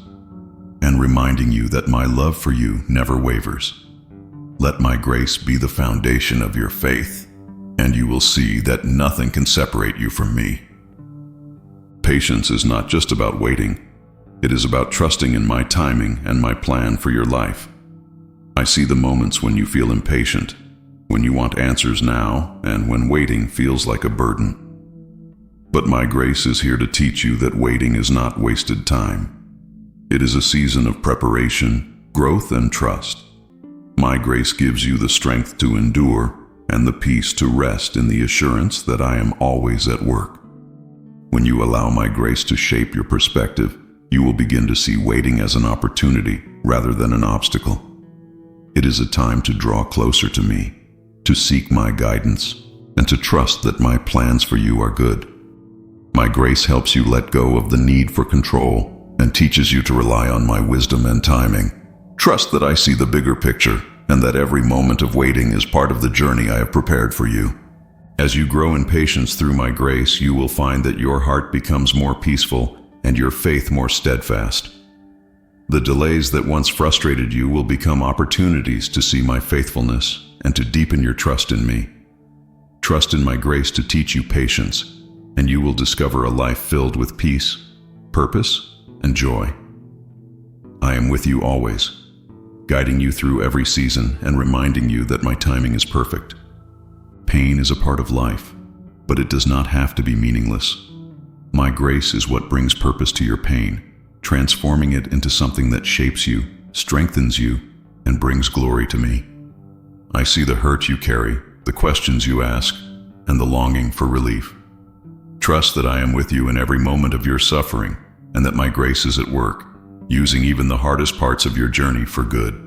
and reminding you that my love for you never wavers. Let my grace be the foundation of your faith, and you will see that nothing can separate you from me. Patience is not just about waiting. It is about trusting in my timing and my plan for your life. I see the moments when you feel impatient, when you want answers now, and when waiting feels like a burden. But my grace is here to teach you that waiting is not wasted time. It is a season of preparation, growth, and trust. My grace gives you the strength to endure and the peace to rest in the assurance that I am always at work. When you allow my grace to shape your perspective, you will begin to see waiting as an opportunity rather than an obstacle. It is a time to draw closer to me, to seek my guidance, and to trust that my plans for you are good. My grace helps you let go of the need for control and teaches you to rely on my wisdom and timing. Trust that I see the bigger picture and that every moment of waiting is part of the journey I have prepared for you. As you grow in patience through my grace, you will find that your heart becomes more peaceful and your faith more steadfast. The delays that once frustrated you will become opportunities to see my faithfulness and to deepen your trust in me. Trust in my grace to teach you patience, and you will discover a life filled with peace, purpose, and joy. I am with you always, guiding you through every season and reminding you that my timing is perfect. Pain is a part of life, but it does not have to be meaningless. My grace is what brings purpose to your pain, transforming it into something that shapes you, strengthens you, and brings glory to me. I see the hurt you carry, the questions you ask, and the longing for relief. Trust that I am with you in every moment of your suffering, and that my grace is at work, using even the hardest parts of your journey for good.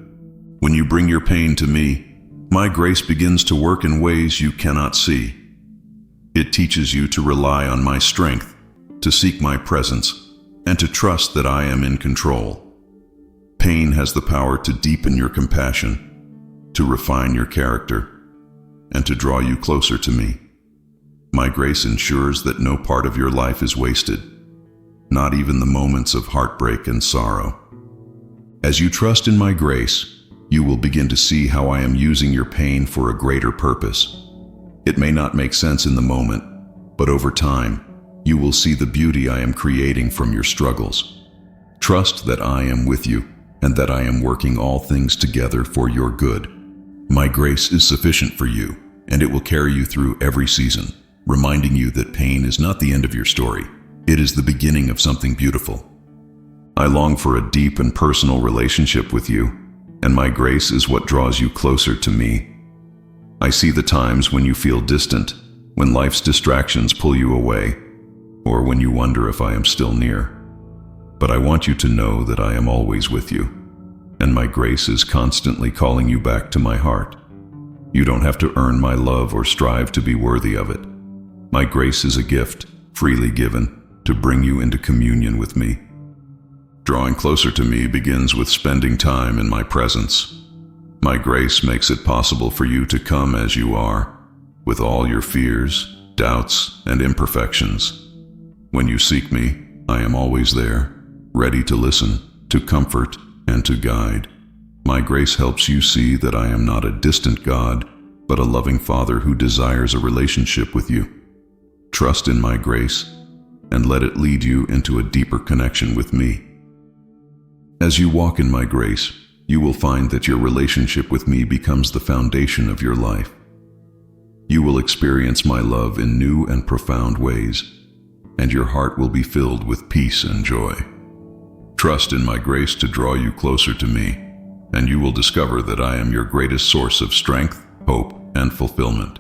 When you bring your pain to me, my grace begins to work in ways you cannot see. It teaches you to rely on my strength, to seek my presence, and to trust that I am in control. Pain has the power to deepen your compassion, to refine your character, and to draw you closer to me. My grace ensures that no part of your life is wasted, not even the moments of heartbreak and sorrow. As you trust in my grace, you will begin to see how I am using your pain for a greater purpose. It may not make sense in the moment, but over time, you will see the beauty I am creating from your struggles. Trust that I am with you and that I am working all things together for your good. My grace is sufficient for you, and it will carry you through every season, reminding you that pain is not the end of your story. It is the beginning of something beautiful. I long for a deep and personal relationship with you, and my grace is what draws you closer to me. I see the times when you feel distant, when life's distractions pull you away, or when you wonder if I am still near. But I want you to know that I am always with you, and my grace is constantly calling you back to my heart. You don't have to earn my love or strive to be worthy of it. My grace is a gift, freely given, to bring you into communion with me. Drawing closer to me begins with spending time in my presence. My grace makes it possible for you to come as you are, with all your fears, doubts, and imperfections. When you seek me, I am always there, ready to listen, to comfort, and to guide. My grace helps you see that I am not a distant God, but a loving Father who desires a relationship with you. Trust in my grace, and let it lead you into a deeper connection with me. As you walk in my grace, you will find that your relationship with me becomes the foundation of your life. You will experience my love in new and profound ways, and your heart will be filled with peace and joy. Trust in my grace to draw you closer to me, and you will discover that I am your greatest source of strength, hope, and fulfillment.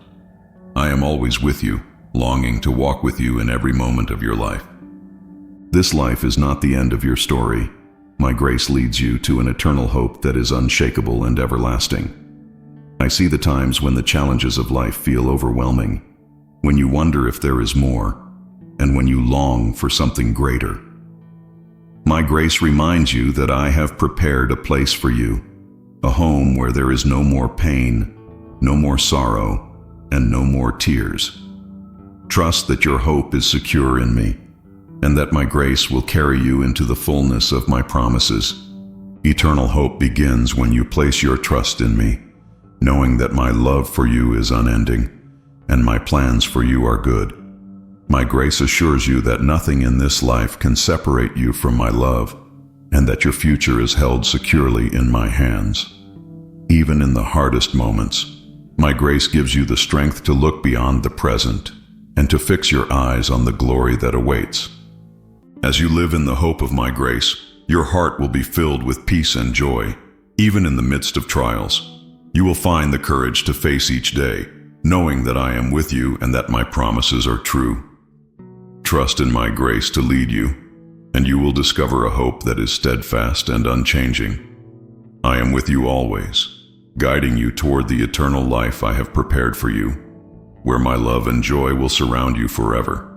I am always with you, longing to walk with you in every moment of your life. This life is not the end of your story. My grace leads you to an eternal hope that is unshakable and everlasting. I see the times when the challenges of life feel overwhelming, when you wonder if there is more, and when you long for something greater. My grace reminds you that I have prepared a place for you, a home where there is no more pain, no more sorrow, and no more tears. Trust that your hope is secure in me, and that my grace will carry you into the fullness of my promises. Eternal hope begins when you place your trust in me, knowing that my love for you is unending, and my plans for you are good. My grace assures you that nothing in this life can separate you from my love, and that your future is held securely in my hands. Even in the hardest moments, my grace gives you the strength to look beyond the present and to fix your eyes on the glory that awaits. As you live in the hope of my grace, your heart will be filled with peace and joy, even in the midst of trials. You will find the courage to face each day, knowing that I am with you and that my promises are true. Trust in my grace to lead you, and you will discover a hope that is steadfast and unchanging. I am with you always, guiding you toward the eternal life I have prepared for you, where my love and joy will surround you forever.